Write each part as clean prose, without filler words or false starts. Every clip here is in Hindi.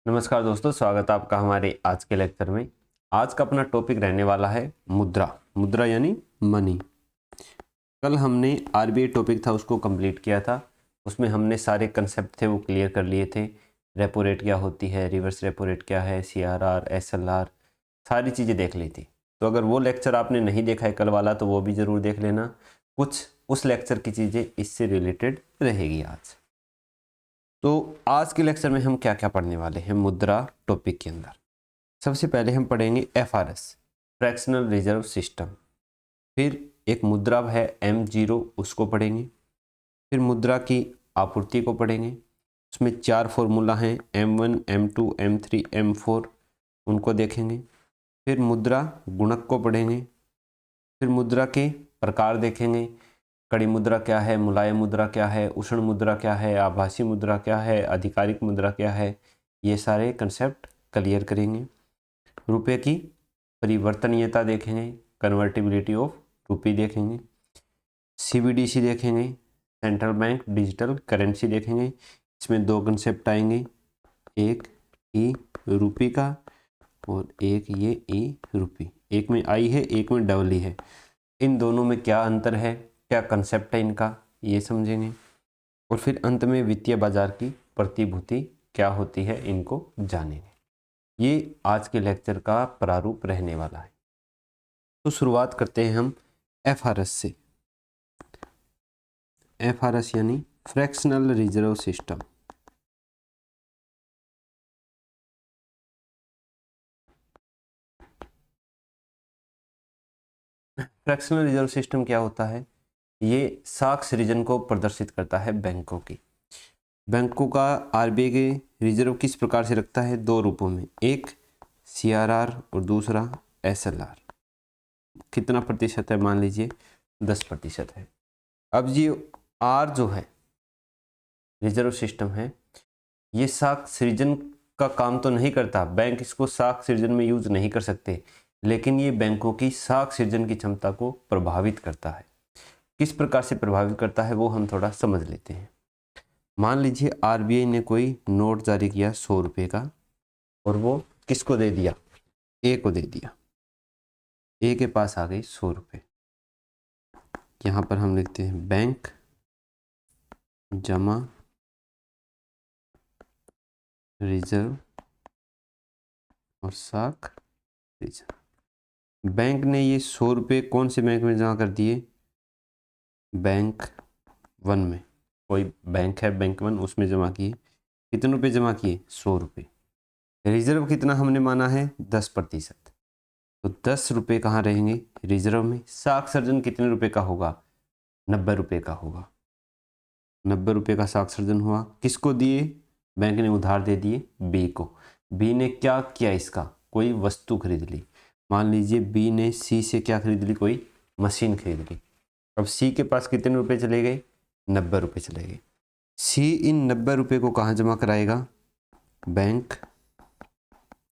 नमस्कार दोस्तों, स्वागत है आपका हमारे आज के लेक्चर में। आज का अपना टॉपिक रहने वाला है मुद्रा। मुद्रा यानी मनी। कल हमने आरबीआई टॉपिक था उसको कंप्लीट किया था। उसमें हमने सारे कंसेप्ट थे वो क्लियर कर लिए थे। रेपो रेट क्या होती है, रिवर्स रेपो रेट क्या है, सीआरआर, एसएलआर, सारी चीज़ें देख ली थी। तो अगर वो लेक्चर आपने नहीं देखा है कल वाला तो वो भी ज़रूर देख लेना। कुछ उस लेक्चर की चीज़ें इससे रिलेटेड रहेगी आज। तो आज के लेक्चर में हम क्या क्या पढ़ने वाले हैं मुद्रा टॉपिक के अंदर। सबसे पहले हम पढ़ेंगे एफआरएस, फ्रैक्शनल रिजर्व सिस्टम। फिर एक मुद्रा है M0, उसको पढ़ेंगे। फिर मुद्रा की आपूर्ति को पढ़ेंगे। उसमें 4 फॉर्मूला हैं, M1, M2, M3, M4, उनको देखेंगे। फिर मुद्रा गुणक को पढ़ेंगे। फिर मुद्रा के प्रकार देखेंगे, कड़ी मुद्रा क्या है, मुलायम मुद्रा क्या है, उष्ण मुद्रा क्या है, आभासी मुद्रा क्या है, आधिकारिक मुद्रा क्या है, ये सारे कंसेप्ट क्लियर करेंगे। रुपए की परिवर्तनीयता देखेंगे, कन्वर्टिबिलिटी ऑफ रुपी देखेंगे। सीबीडीसी देखेंगे, सेंट्रल बैंक डिजिटल करेंसी देखेंगे। इसमें 2 कंसेप्ट आएंगे, एक ई रुपी का और एक ये ई रुपी। एक में आई है, एक में डबल ई है। इन दोनों में क्या अंतर है, क्या कंसेप्ट है इनका, ये समझेंगे। और फिर अंत में वित्तीय बाजार की प्रतिभूति क्या होती है, इनको जानेंगे। ये आज के लेक्चर का प्रारूप रहने वाला है। तो शुरुआत करते हैं हम एफआरएस से। एफआरएस यानी fractional reserve system. Fractional reserve system क्या होता है? ये साख सृजन को प्रदर्शित करता है बैंकों की। बैंकों का आरबीआई के रिजर्व किस प्रकार से रखता है? 2 रूपों में, एक सीआरआर और दूसरा एसएलआर। कितना प्रतिशत है? मान लीजिए 10% है। अब ये आर जो है रिजर्व सिस्टम है, ये साख सृजन का काम तो नहीं करता, बैंक इसको साख सृजन में यूज नहीं कर सकते, लेकिन ये बैंकों की साख सृजन की क्षमता को प्रभावित करता है। किस प्रकार से प्रभावित करता है वो हम थोड़ा समझ लेते हैं। मान लीजिए आरबीआई ने कोई नोट जारी किया 100 रुपये का, और वो किसको दे दिया? ए को दे दिया। ए के पास आ गई 100 रुपये। यहाँ पर हम लिखते हैं बैंक जमा रिजर्व और साख सृजन। बैंक ने ये 100 रुपये कौन से बैंक में जमा कर दिए? बैंक 1 में। कोई बैंक है बैंक 1, उसमें जमा किए। कितने रुपए जमा किए? 100 रुपये। रिजर्व कितना हमने माना है? 10%। तो 10 रुपये कहाँ रहेंगे? रिजर्व में। साख सर्जन कितने रुपए का होगा? 90 रुपये का होगा। 90 रुपये का साख सर्जन हुआ। किसको दिए? बैंक ने उधार दे दिए बी को। बी ने क्या किया? इसका कोई वस्तु खरीद ली। मान लीजिए बी ने सी से क्या खरीद ली? कोई मशीन खरीद ली। अब सी के पास कितने रुपए चले गए? 90 रुपये चले गए। सी इन 90 रुपये को कहाँ जमा कराएगा? बैंक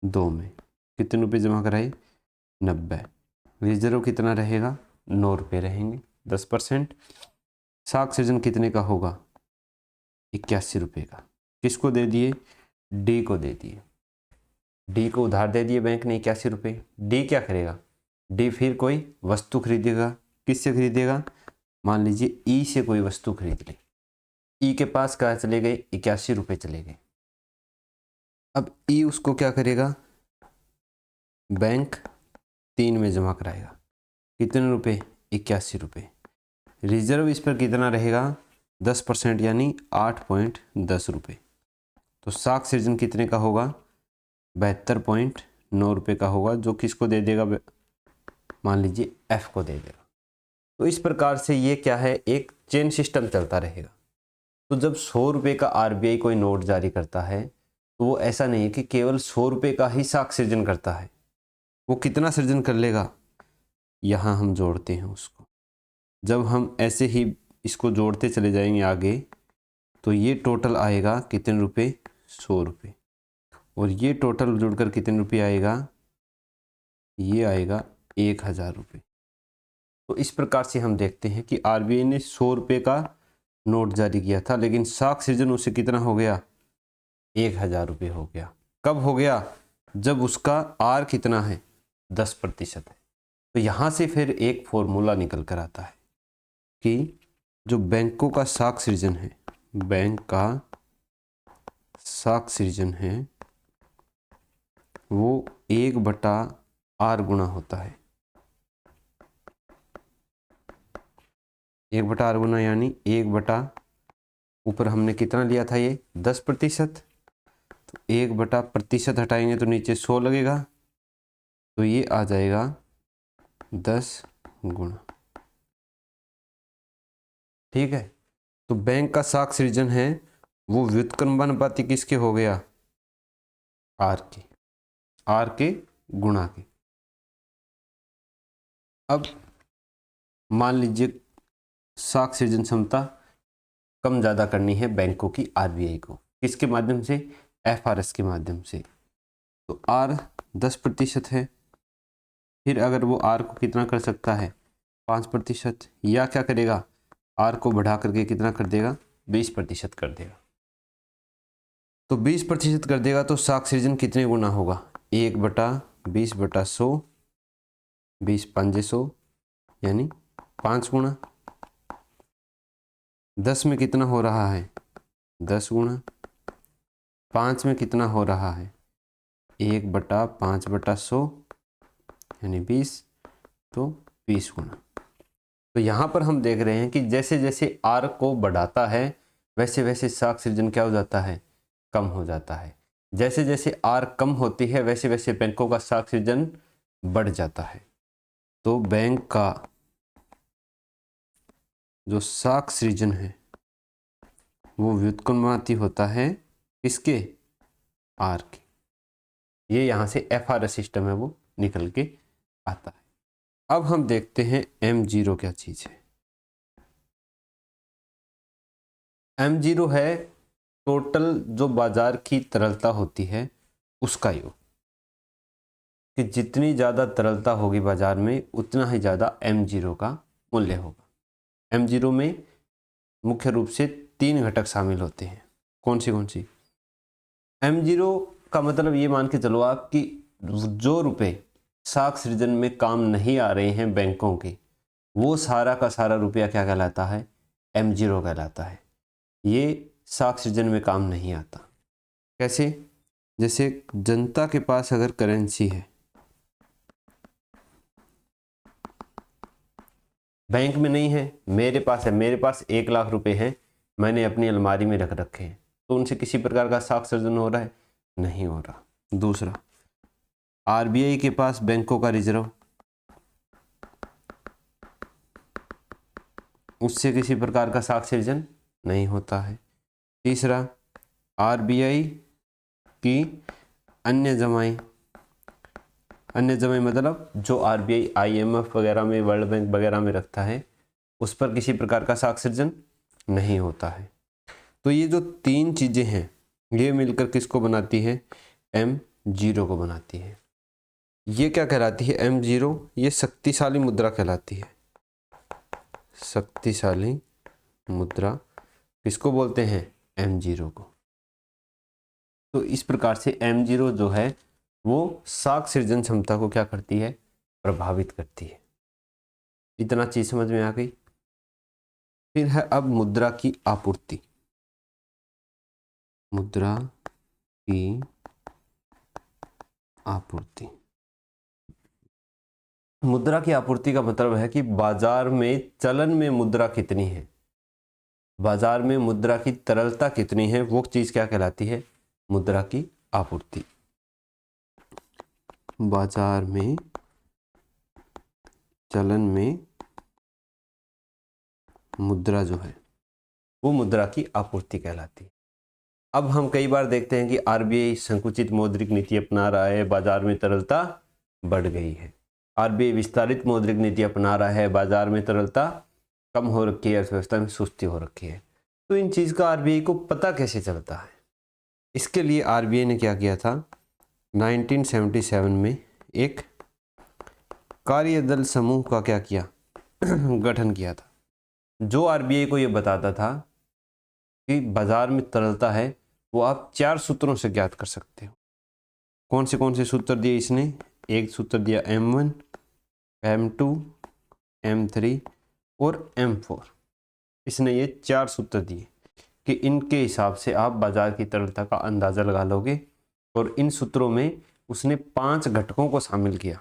2 में। कितने रुपये जमा कराए? 90। रिजर्व कितना रहेगा? 9 रुपये रहेंगे, 10%। साख सृजन कितने का होगा? 81 रुपये का। किसको दे दिए? डी को दे दिए। डी को उधार दे दिए बैंक ने 81 रुपये। डी क्या करेगा? डी फिर कोई वस्तु खरीदेगा। किससे खरीदेगा? मान लीजिए ई से कोई वस्तु खरीद ली। ई के पास क्या चले गए? 81 रुपये चले गए। अब ई उसको क्या करेगा? बैंक 3 में जमा कराएगा। कितने रुपए? 81 रुपये। रिजर्व इस पर कितना रहेगा? 10%, यानी 8.10 रुपये। तो साख सृजन कितने का होगा? 72.9 रुपये का होगा, जो किसको दे देगा? मान लीजिए एफ को दे देगा। तो इस प्रकार से ये क्या है? एक चेन सिस्टम चलता रहेगा। तो जब 100 रुपये का आरबीआई कोई नोट जारी करता है तो वो ऐसा नहीं है कि केवल 100 रुपये का ही साख सृजन करता है। वो कितना सृजन कर लेगा? यहाँ हम जोड़ते हैं उसको। जब हम ऐसे ही इसको जोड़ते चले जाएंगे आगे, तो ये टोटल आएगा कितने रुपए? 100 रुपये। और ये टोटल जुड़कर कितने रुपये आएगा? ये आएगा 1000 रुपये। तो इस प्रकार से हम देखते हैं कि आरबीआई ने 100 रुपये का नोट जारी किया था, लेकिन साख सृजन उससे कितना हो गया? 1000 रुपये हो गया। कब हो गया? जब उसका आर कितना है? 10% है। तो यहाँ से फिर एक फॉर्मूला निकल कर आता है कि जो बैंकों का साख सृजन है, बैंक का साख सृजन है वो 1/r गुना होता है। 1/r गुना यानी 1 ऊपर हमने कितना लिया था ये 10%, तो 1/% हटाएंगे तो नीचे 100 लगेगा, तो ये आ जाएगा 10 गुना। ठीक है, तो बैंक का साख सृजन है वो व्युत्क्रमानुपाती किसके हो गया? आर के गुणा के। अब मान लीजिए साख सृजन क्षमता कम ज़्यादा करनी है बैंकों की आरबीआई को, किसके माध्यम से? एफआरएस के माध्यम से। तो आर 10% है, फिर अगर वो आर को कितना कर सकता है? 5%, या क्या करेगा? आर को बढ़ा करके कितना कर देगा? 20% कर देगा। तो 20% कर देगा तो साख सृजन कितने गुना होगा? 1/20/100, 20×5 यानी 5 गुना। 10 में कितना हो रहा है? 10 गुना। 5 में कितना हो रहा है? 1/5/100 यानी 20, तो 20 गुना। तो यहाँ पर हम देख रहे हैं कि जैसे जैसे आर को बढ़ाता है वैसे वैसे साख सृजन क्या हो जाता है? कम हो जाता है। जैसे जैसे आर कम होती है वैसे वैसे बैंकों का साख सृजन बढ़ जाता है। तो बैंक का जो साख सृजन है वो व्युत्क्रमानुपाती होता है किसके? आर के। ये यहाँ से एफआरएस सिस्टम है वो निकल के आता है। अब हम देखते हैं M0 क्या चीज है। M0 है टोटल जो बाजार की तरलता होती है उसका योग, कि जितनी ज़्यादा तरलता होगी बाजार में उतना ही ज़्यादा M0 का मूल्य होगा। M0 में मुख्य रूप से 3 घटक शामिल होते हैं। कौन सी? M0 का मतलब ये मान के चलो आप कि जो रुपए साख सृजन में काम नहीं आ रहे हैं बैंकों के, वो सारा का सारा रुपया क्या कहलाता है? M0 कहलाता है। ये साख सृजन में काम नहीं आता। कैसे? जैसे जनता के पास अगर करेंसी है, बैंक में नहीं है, मेरे पास है, मेरे पास 1 लाख रुपए हैं, मैंने अपनी अलमारी में रख रखे हैं, तो उनसे किसी प्रकार का साख सृजन हो रहा है? नहीं हो रहा। दूसरा, आरबीआई के पास बैंकों का रिजर्व, उससे किसी प्रकार का साख सृजन नहीं होता है। तीसरा, आरबीआई की अन्य जमाएं मतलब जो आरबीआई आईएमएफ वगैरह में, वर्ल्ड बैंक वगैरह में रखता है, उस पर किसी प्रकार का साख सृजन नहीं होता है। तो ये जो 3 चीजें हैं ये मिलकर किसको बनाती है? M0 को बनाती है। ये क्या कहलाती है? M0 ये शक्तिशाली मुद्रा कहलाती है। शक्तिशाली मुद्रा किसको बोलते हैं? M0 को। तो इस प्रकार से M0 जो है वो साख सृजन क्षमता को क्या करती है? प्रभावित करती है। इतना चीज समझ में आ गई। फिर है अब मुद्रा की आपूर्ति। मुद्रा की आपूर्ति। मुद्रा की आपूर्ति का मतलब है कि बाजार में चलन में मुद्रा कितनी है, बाजार में मुद्रा की तरलता कितनी है, वो चीज क्या कहलाती है? मुद्रा की आपूर्ति। बाजार में चलन में मुद्रा जो है वो मुद्रा की आपूर्ति कहलाती है। अब हम कई बार देखते हैं कि आरबीआई संकुचित मौद्रिक नीति अपना रहा है, बाजार में तरलता बढ़ गई है। आरबीआई विस्तारित मौद्रिक नीति अपना रहा है, बाजार में तरलता कम हो रखी है, अर्थव्यवस्था में सुस्ती हो रखी है। तो इन चीज का आरबीआई को पता कैसे चलता है? इसके लिए आरबीआई ने क्या किया था? 1977 में एक कार्यदल समूह का क्या किया? गठन किया था, जो आरबीआई को यह बताता था कि बाजार में तरलता है वो आप 4 सूत्रों से ज्ञात कर सकते हो। कौन से सूत्र दिए इसने? एक सूत्र दिया M1, M2, M3 और M4। इसने ये 4 सूत्र दिए कि इनके हिसाब से आप बाजार की तरलता का अंदाज़ा लगा लोगे। और इन सूत्रों में उसने 5 घटकों को शामिल किया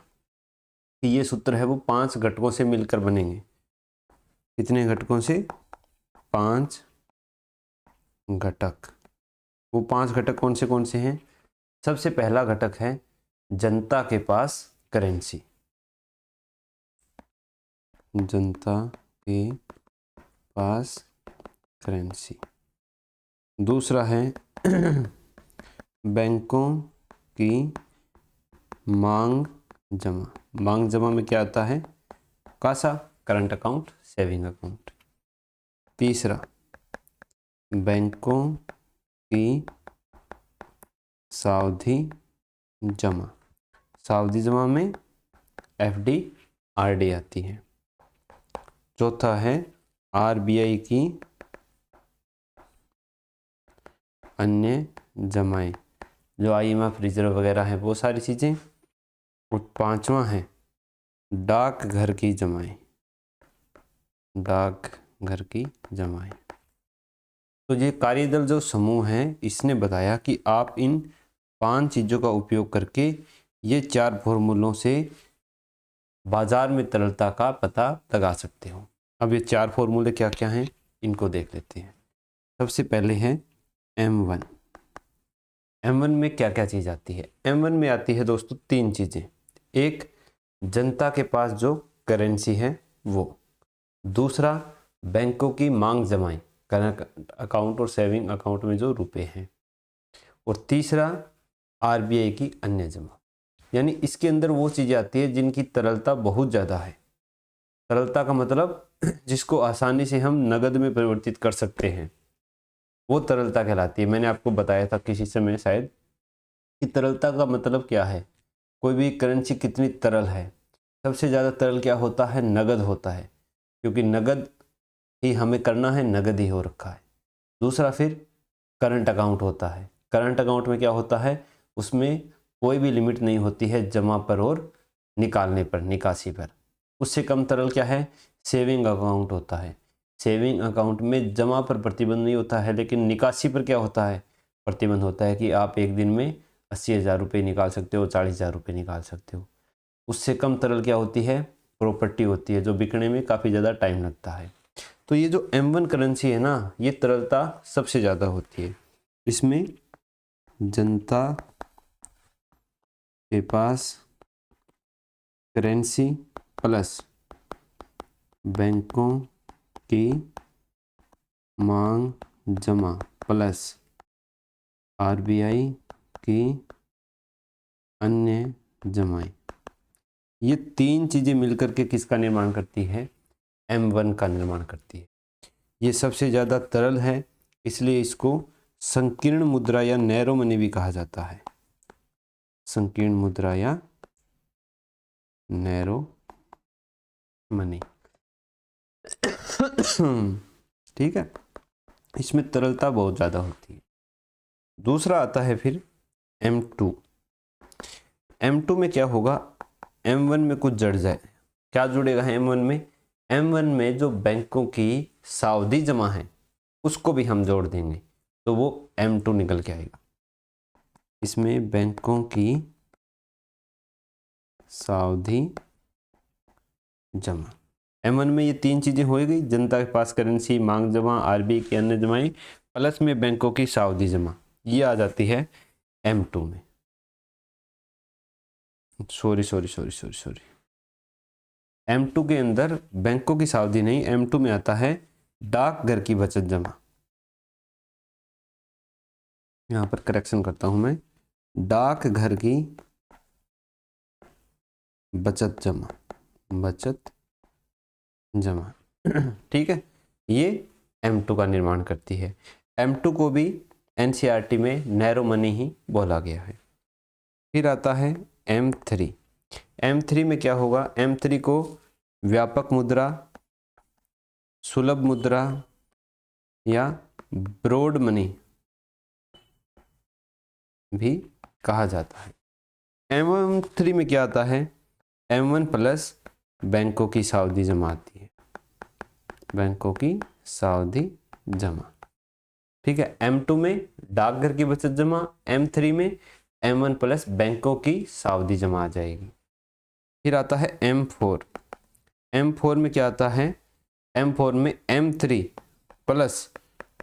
कि ये सूत्र है वो 5 घटकों से मिलकर बनेंगे। कितने घटकों से? 5 घटक। वो 5 घटक कौन से हैं? सबसे पहला घटक है जनता के पास करेंसी। जनता के पास करेंसी। दूसरा है बैंकों की मांग जमा। मांग जमा में क्या आता है? CASA, current account, saving account. तीसरा बैंकों की सावधि जमा। सावधि जमा में FD RD आती है। चौथा है RBI की अन्य जमाएं, जो IMF रिजर्व वगैरह है वो सारी चीज़ें। और पांचवा है डाकघर की जमाएं। डाकघर की जमाएं। तो ये कार्यदल जो समूह है इसने बताया कि आप इन 5 चीज़ों का उपयोग करके ये 4 फॉर्मूलों से बाजार में तरलता का पता लगा सकते हो। अब ये 4 फॉर्मूले क्या क्या हैं इनको देख लेते हैं। सबसे पहले है M1। M1 में क्या क्या चीज़ आती है? M1 में आती है दोस्तों 3 चीज़ें। एक, जनता के पास जो करेंसी है वो। दूसरा, बैंकों की मांग जमाएं, करंट अकाउंट और सेविंग अकाउंट में जो रुपए हैं। और तीसरा, RBI की अन्य जमा। यानी इसके अंदर वो चीज़ें आती है जिनकी तरलता बहुत ज़्यादा है। तरलता का मतलब जिसको आसानी से हम नगद में परिवर्तित कर सकते हैं, वो तरलता कहलाती है। मैंने आपको बताया था किसी समय शायद कि तरलता का मतलब क्या है। कोई भी करेंसी कितनी तरल है। सबसे ज़्यादा तरल क्या होता है? नगद होता है, क्योंकि नगद ही हमें करना है, नगद ही हो रखा है। दूसरा फिर करंट अकाउंट होता है। करंट अकाउंट में क्या होता है? उसमें कोई भी लिमिट नहीं होती है जमा पर और निकालने पर, निकासी पर। उससे कम तरल क्या है? सेविंग अकाउंट होता है। सेविंग अकाउंट में जमा पर प्रतिबंध नहीं होता है, लेकिन निकासी पर क्या होता है? प्रतिबंध होता है कि आप एक दिन में 80,000 रुपये निकाल सकते हो, 40,000 रुपये निकाल सकते हो। उससे कम तरल क्या होती है? प्रॉपर्टी होती है, जो बिकने में काफ़ी ज़्यादा टाइम लगता है। तो ये जो M1 करेंसी है ना, ये तरलता सबसे ज़्यादा होती है। इसमें जनता के पास करेंसी प्लस बैंकों की मांग जमा प्लस RBI की अन्य जमाएं, ये 3 चीज़ें मिलकर के किसका निर्माण करती है? M1 का निर्माण करती है। ये सबसे ज़्यादा तरल है, इसलिए इसको संकीर्ण मुद्रा या नैरो मनी भी कहा जाता है। संकीर्ण मुद्रा या नैरो मनी। ठीक है, इसमें तरलता बहुत ज़्यादा होती है। दूसरा आता है फिर M2। M2 में क्या होगा? M1 में कुछ जड़ जाए। क्या जुड़ेगा M1 में? M1 में जो बैंकों की सावधि जमा है उसको भी हम जोड़ देंगे, तो वो M2 निकल के आएगा। इसमें बैंकों की सावधि जमा, M1 में ये 3 चीज़ें हो गई। जनता के पास करेंसी, मांग जमा, RBI की अन्य जमाएं, प्लस में बैंकों की सावधि जमा, ये आ जाती है M2 में। सॉरी, M2 के अंदर बैंकों की सावधि नहीं, M2 में आता है डाकघर की बचत जमा। यहां पर करेक्शन करता हूं मैं, डाकघर की बचत जमा। ठीक है, ये M2 का निर्माण करती है। M2 को भी NCERT में नैरो मनी ही बोला गया है। फिर आता है M3। M3 में क्या होगा? M3 को व्यापक मुद्रा, सुलभ मुद्रा या ब्रॉड मनी भी कहा जाता है। M3 में क्या आता है, M1 प्लस बैंकों की सावधि जमा आती है, बैंकों की सावधि जमा। ठीक है, M2 में डाकघर की बचत जमा, M3 में M1 प्लस बैंकों की सावधि जमा आ जाएगी। फिर आता है M4। M4 में क्या आता है, M4 में M3 प्लस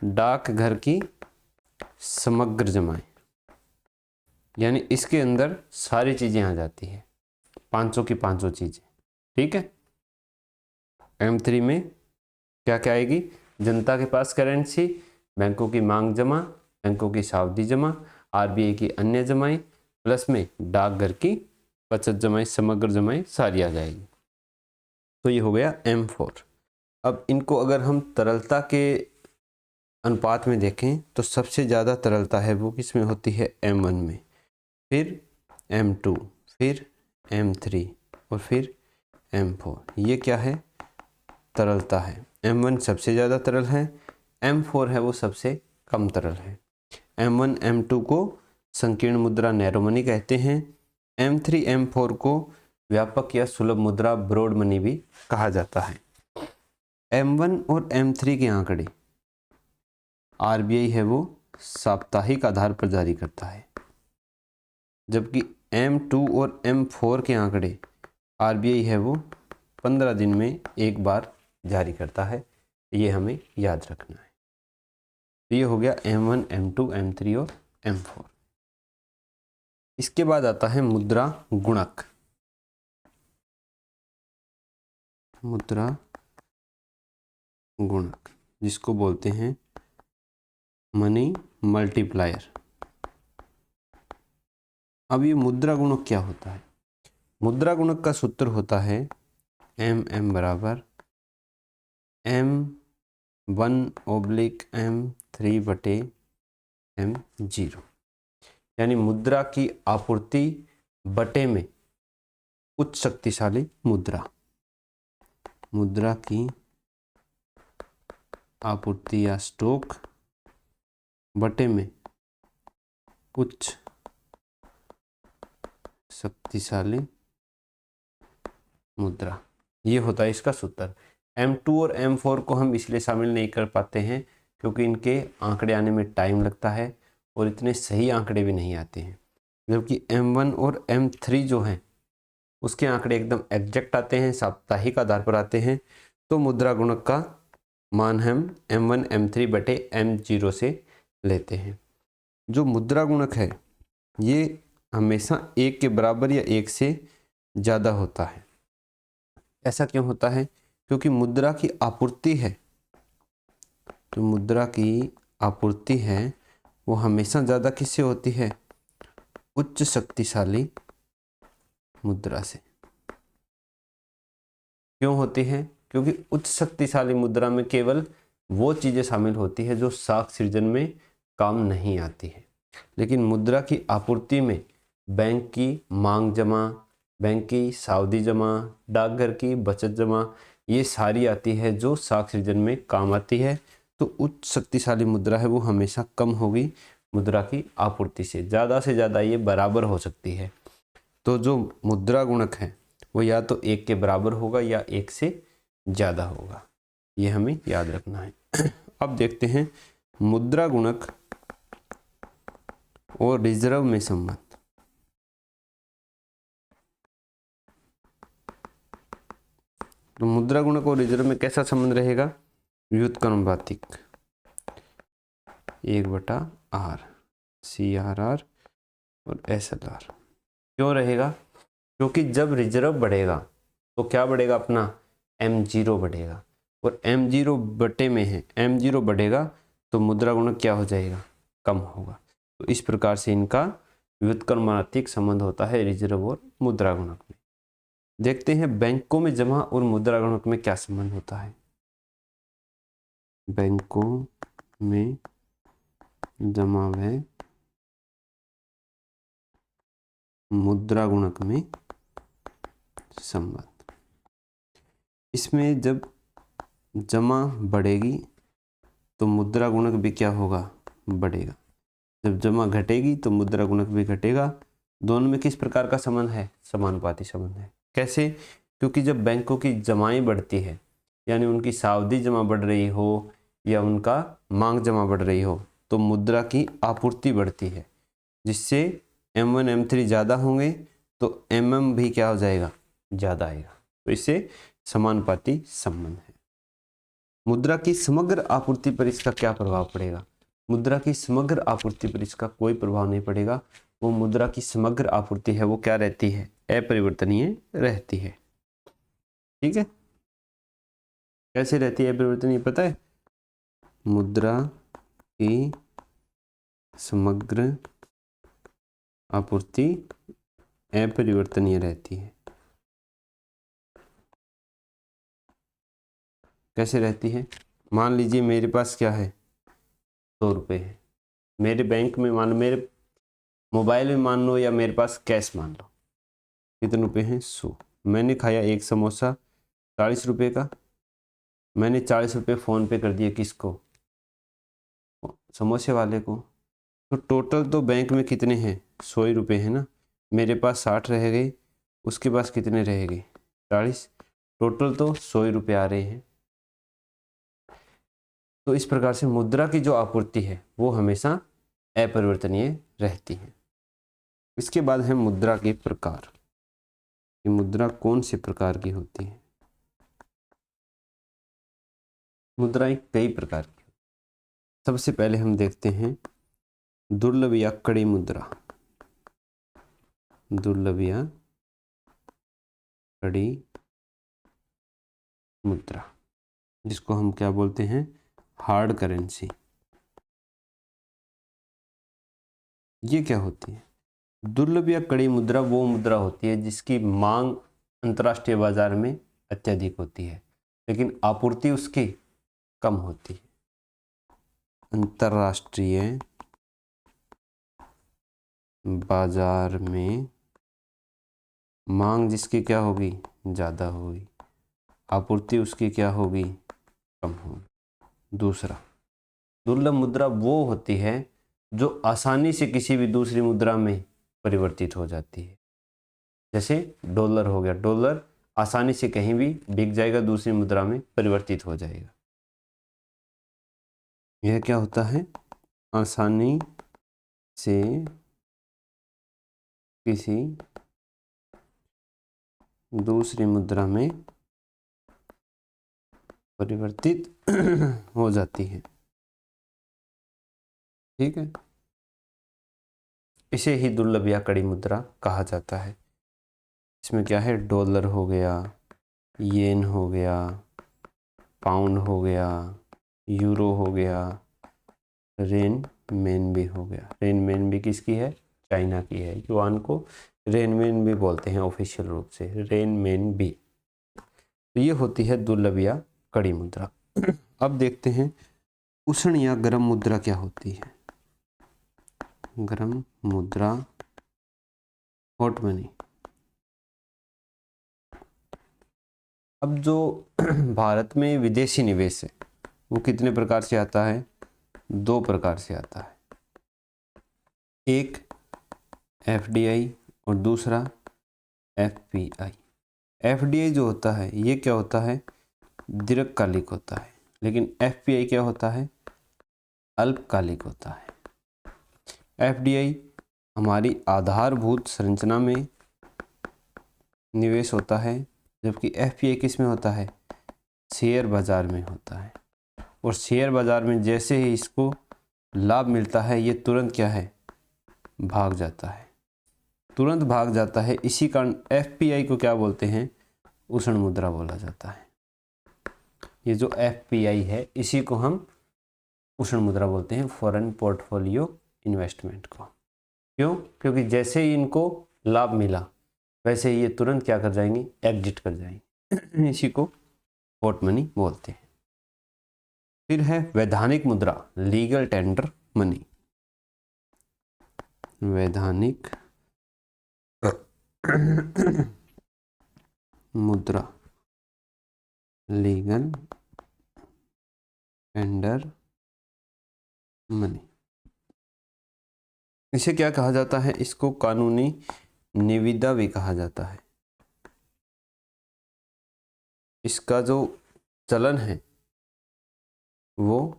डाकघर की समग्र जमाएं, यानी इसके अंदर सारी चीजें आ जाती है, 500 की 500 चीजें। ठीक है, M3 में क्या क्या आएगी, जनता के पास करेंसी, बैंकों की मांग जमा, बैंकों की सावधि जमा, आरबीआई की अन्य जमाएं, प्लस में डाकघर की बचत जमाएं, समग्र जमाएं सारी आ जाएगी। तो ये हो गया M4। अब इनको अगर हम तरलता के अनुपात में देखें तो सबसे ज़्यादा तरलता है वो किसमें होती है, M1 में, फिर M2, फिर M3 और फिर M4। ये क्या है, तरलता है। M1 सबसे ज़्यादा तरल है, M4 है वो सबसे कम तरल है। M1 M2 को संकीर्ण मुद्रा नैरो मनी कहते हैं, M3 M4 को व्यापक या सुलभ मुद्रा ब्रॉड मनी भी कहा जाता है। M1 और M3 के आंकड़े आरबीआई है वो साप्ताहिक आधार पर जारी करता है, जबकि M2 और M4 के आंकड़े आरबीआई है वो 15 दिन में एक बार जारी करता है। ये हमें याद रखना है। तो ये हो गया M1 M2 M3 और M4। इसके बाद आता है मुद्रा गुणक। मुद्रा गुणक जिसको बोलते हैं मनी मल्टीप्लायर। अब ये मुद्रा गुणक क्या होता है, मुद्रा गुणक का सूत्र होता है MM बराबर M1/M3/M0, यानी मुद्रा की आपूर्ति बटे में उच्च शक्तिशाली मुद्रा, मुद्रा की आपूर्ति या स्टॉक बटे में उच्च शक्तिशाली मुद्रा, ये होता है इसका सूत्र। M2 और M4 को हम इसलिए शामिल नहीं कर पाते हैं क्योंकि इनके आंकड़े आने में टाइम लगता है और इतने सही आंकड़े भी नहीं आते हैं, जबकि M1 और M3 जो हैं उसके आंकड़े एकदम एग्जैक्ट आते हैं, साप्ताहिक आधार पर आते हैं। तो मुद्रा गुणक का मान हम M1 M3/M0 से लेते हैं। जो मुद्रा गुणक है ये हमेशा 1 के बराबर या 1 से ज़्यादा होता है। ऐसा क्यों होता है, क्योंकि मुद्रा की आपूर्ति है, तो मुद्रा की आपूर्ति है वो हमेशा ज़्यादा किससे होती है, उच्च शक्तिशाली मुद्रा से। क्यों होती है, क्योंकि उच्च शक्तिशाली मुद्रा में केवल वो चीज़ें शामिल होती है जो साख सृजन में काम नहीं आती है, लेकिन मुद्रा की आपूर्ति में बैंक की मांग जमा, बैंक की सावधि जमा, डाकघर की बचत जमा, ये सारी आती है जो साख सृजन में काम आती है। तो उच्च शक्तिशाली मुद्रा है वो हमेशा कम होगी मुद्रा की आपूर्ति से ज़्यादा ये बराबर हो सकती है। तो जो मुद्रा गुणक है वो या तो 1 के बराबर होगा या 1 से ज़्यादा होगा, ये हमें याद रखना है। अब देखते हैं मुद्रा गुणक और रिजर्व में संबंध। तो मुद्रा गुणक और रिजर्व में कैसा संबंध रहेगा, व्युत्क्रमानुपातिक 1/R, CRR और SLR। क्यों रहेगा, क्योंकि जब रिजर्व बढ़ेगा तो क्या बढ़ेगा, अपना M0 बढ़ेगा, और M0 बटे में है, M0 बढ़ेगा तो मुद्रा गुणक क्या हो जाएगा, कम होगा। तो इस प्रकार से इनका व्युत्क्रमानुपातिक संबंध होता है रिजर्व और मुद्रा गुणक में। देखते हैं बैंकों में जमा और मुद्रा गुणक में क्या संबंध होता है। बैंकों में जमा व मुद्रा गुणक में संबंध। इसमें जब जमा बढ़ेगी तो मुद्रा गुणक भी क्या होगा, बढ़ेगा। जब जमा घटेगी तो मुद्रा गुणक भी घटेगा। दोनों में किस प्रकार का संबंध है? समानुपाती संबंध है। कैसे? क्योंकि जब बैंकों की जमाएं बढ़ती है, यानी उनकी सावधि जमा बढ़ रही हो या उनका मांग जमा बढ़ रही हो, तो मुद्रा की आपूर्ति बढ़ती है, जिससे M1 M3 ज़्यादा होंगे तो MM भी क्या हो जाएगा? ज़्यादा आएगा। तो इससे समानुपाती संबंध है। मुद्रा की समग्र आपूर्ति पर इसका क्या प्रभाव पड़ेगा? मुद्रा की समग्र आपूर्ति पर इसका कोई प्रभाव नहीं पड़ेगा। वो मुद्रा की समग्र आपूर्ति है वो क्या रहती है? अपरिवर्तनीय रहती है। ठीक है, कैसे रहती है अपरिवर्तनीय पता है? मुद्रा की समग्र आपूर्ति अपरिवर्तनीय रहती है। कैसे रहती है? मान लीजिए मेरे पास क्या है? 100 रुपये है मेरे बैंक में, मान लो मेरे मोबाइल में मान लो, या मेरे पास कैश मान लो। कितने रुपए हैं? 100। मैंने खाया एक समोसा 40 रुपये का, मैंने 40 रुपये फ़ोन पे कर दिए किसको? समोसे वाले को। तो टोटल तो बैंक में कितने हैं? 100 ही रुपये है ना। मेरे पास 60 रह गए, उसके पास कितने रह गए? 40। टोटल तो 100 ही रुपये आ रहे हैं। तो इस प्रकार से मुद्रा की जो आपूर्ति है वो हमेशा अपरिवर्तनीय रहती है। इसके बाद है मुद्रा के प्रकार। कि मुद्रा कौन से प्रकार की होती है? मुद्राएं कई प्रकार की। सबसे पहले हम देखते हैं दुर्लभ या कड़ी मुद्रा। दुर्लभ या कड़ी मुद्रा, जिसको हम क्या बोलते हैं? Hard currency. ये क्या होती है? दुर्लभ या कड़ी मुद्रा वो मुद्रा होती है जिसकी मांग अंतर्राष्ट्रीय बाजार में अत्यधिक होती है, लेकिन आपूर्ति उसकी कम होती है। अंतर्राष्ट्रीय बाजार में मांग जिसकी क्या होगी? ज़्यादा होगी, आपूर्ति उसकी क्या होगी? कम होगी। दूसरा, दुर्लभ मुद्रा वो होती है जो आसानी से किसी भी दूसरी मुद्रा में परिवर्तित हो जाती है। जैसे डॉलर हो गया, डॉलर आसानी से कहीं भी बिक जाएगा, दूसरी मुद्रा में परिवर्तित हो जाएगा। यह क्या होता है? आसानी से किसी दूसरी मुद्रा में परिवर्तित हो जाती है। ठीक है, इसे ही दुर्लभ या कड़ी मुद्रा कहा जाता है। इसमें क्या है? डॉलर हो गया, येन हो गया, पाउंड हो गया, यूरो हो गया, रेन मेन भी हो गया। रेन मेन भी किसकी है? चाइना की है। युआन को रेन मेन भी बोलते हैं ऑफिशियल रूप से, रेन मेन भी। तो ये होती है दुर्लभ या कड़ी मुद्रा। अब देखते हैं उष्ण या गर्म मुद्रा क्या होती है। गर्म मुद्रा, हॉट मनी। अब जो भारत में विदेशी निवेश है वो कितने प्रकार से आता है? 2 प्रकार से आता है। एक FDI और दूसरा FPI। FDI जो होता है ये क्या होता है? दीर्घकालिक होता है, लेकिन FPI क्या होता है? अल्पकालिक होता है। FDI हमारी आधारभूत संरचना में निवेश होता है, जबकि FPI किस में होता है? शेयर बाजार में होता है। और शेयर बाजार में जैसे ही इसको लाभ मिलता है ये तुरंत क्या है? भाग जाता है, तुरंत भाग जाता है। इसी कारण FPI को क्या बोलते हैं? उष्ण मुद्रा बोला जाता है। ये जो FPI है इसी को हम उष्ण मुद्रा बोलते हैं, फॉरेन पोर्टफोलियो इन्वेस्टमेंट को। क्यों? क्योंकि जैसे ही इनको लाभ मिला वैसे ही ये तुरंत क्या कर जाएंगे? एग्जिट कर जाएंगे। इसी को हॉट मनी बोलते हैं। फिर है वैधानिक मुद्रा, लीगल टेंडर मनी। वैधानिक मुद्रा, लीगल टेंडर मनी। इसे क्या कहा जाता है? इसको कानूनी निविदा भी कहा जाता है। इसका जो चलन है वो,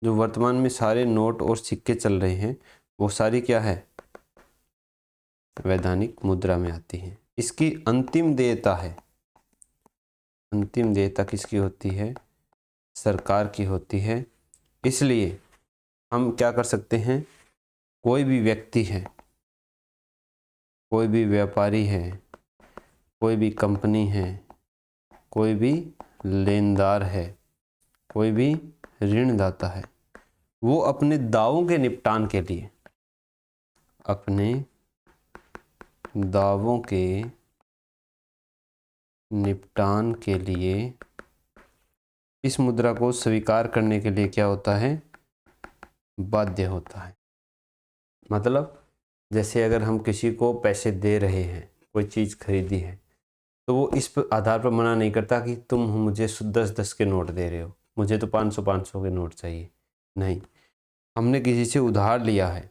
जो वर्तमान में सारे नोट और सिक्के चल रहे हैं वो सारी क्या है? वैधानिक मुद्रा में आती है। इसकी अंतिम देयता है, अंतिम देयता किसकी होती है? सरकार की होती है। इसलिए हम क्या कर सकते हैं, कोई भी व्यक्ति है, कोई भी व्यापारी है, कोई भी कंपनी है, कोई भी लेनदार है, कोई भी ऋणदाता है, वो अपने दावों के निपटान के लिए, अपने दावों के निपटान के लिए इस मुद्रा को स्वीकार करने के लिए क्या होता है? बाध्य होता है। मतलब जैसे अगर हम किसी को पैसे दे रहे हैं, कोई चीज़ खरीदी है, तो वो इस आधार पर मना नहीं करता कि तुम मुझे 10-10 के नोट दे रहे हो, मुझे तो 500-500 के नोट चाहिए। नहीं, हमने किसी से उधार लिया है,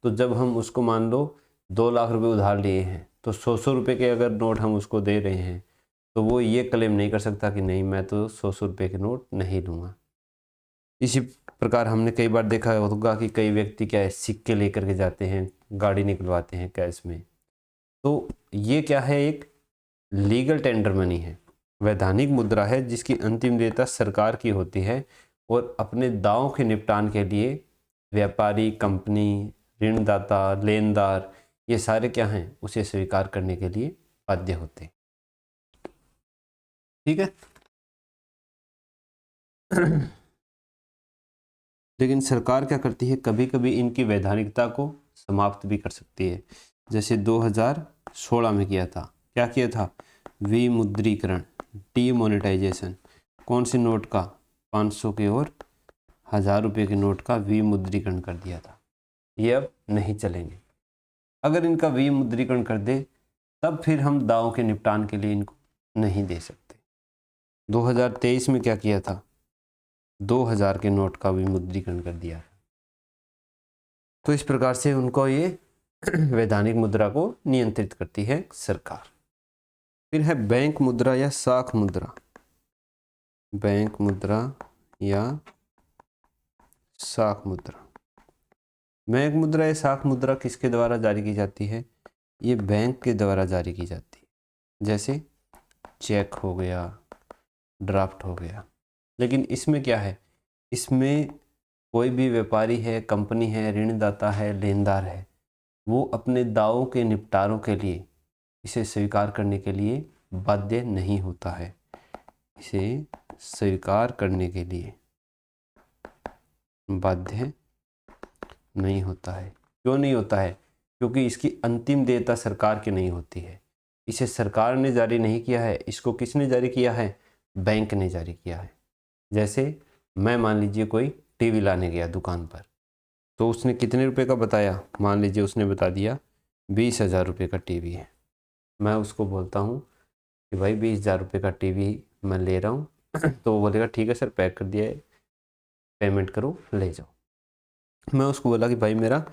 तो जब हम उसको मान लो 2 लाख रुपए उधार लिए हैं, तो 100-100 रुपये के अगर नोट हम उसको दे रहे हैं, तो वो ये क्लेम नहीं कर सकता कि नहीं मैं तो 100-100 रुपये के नोट नहीं लूँगा। इसी प्रकार हमने कई बार देखा होगा कि कई व्यक्ति क्या है, सिक्के लेकर के जाते हैं, गाड़ी निकलवाते हैं कैश में। तो ये क्या है? एक लीगल टेंडर मनी है, वैधानिक मुद्रा है जिसकी अंतिम देयता सरकार की होती है और अपने दावों के निपटान के लिए व्यापारी, कंपनी, ऋणदाता, लेनदार, ये सारे क्या हैं? उसे स्वीकार करने के लिए बाध्य होते हैं। ठीक है। लेकिन सरकार क्या करती है, कभी कभी इनकी वैधानिकता को समाप्त भी कर सकती है। जैसे 2016 में किया था। क्या किया था? विमुद्रीकरण, डीमोनेटाइजेशन। कौन से नोट का? 500 के और 1000 रुपये के नोट का विमुद्रीकरण कर दिया था। ये अब नहीं चलेंगे। अगर इनका विमुद्रीकरण कर दे तब फिर हम दावों के निपटान के लिए इनको नहीं दे सकते। 2023 में क्या किया था? 2000 के नोट का विमुद्रीकरण कर दिया। तो इस प्रकार से उनको ये वैधानिक मुद्रा को नियंत्रित करती है सरकार। फिर है बैंक मुद्रा या साख मुद्रा। बैंक मुद्रा या साख मुद्रा। बैंक मुद्रा या साख मुद्रा किसके द्वारा जारी की जाती है? ये बैंक के द्वारा जारी की जाती है। जैसे चेक हो गया, ड्राफ्ट हो गया। लेकिन इसमें क्या है? इसमें कोई भी व्यापारी है, कंपनी है, ऋणदाता है, लेनदार है, वो अपने दावों के निपटारों के लिए इसे स्वीकार करने के लिए बाध्य नहीं होता है। इसे स्वीकार करने के लिए बाध्य नहीं होता है। क्यों नहीं होता है? क्योंकि इसकी अंतिम देयता सरकार की नहीं होती है। इसे सरकार ने जारी नहीं किया है, इसको किसने जारी किया है? बैंक ने जारी किया है। जैसे मैं मान लीजिए कोई टीवी लाने गया दुकान पर, तो उसने कितने रुपए का बताया? मान लीजिए उसने बता दिया 20,000 रुपये का टीवी है। मैं उसको बोलता हूँ कि भाई 20,000 रुपये का टीवी मैं ले रहा हूँ तो वो बोलेगा ठीक है सर, पैक कर दिया है, पेमेंट करो, ले जाओ। मैं उसको बोला कि भाई मेरा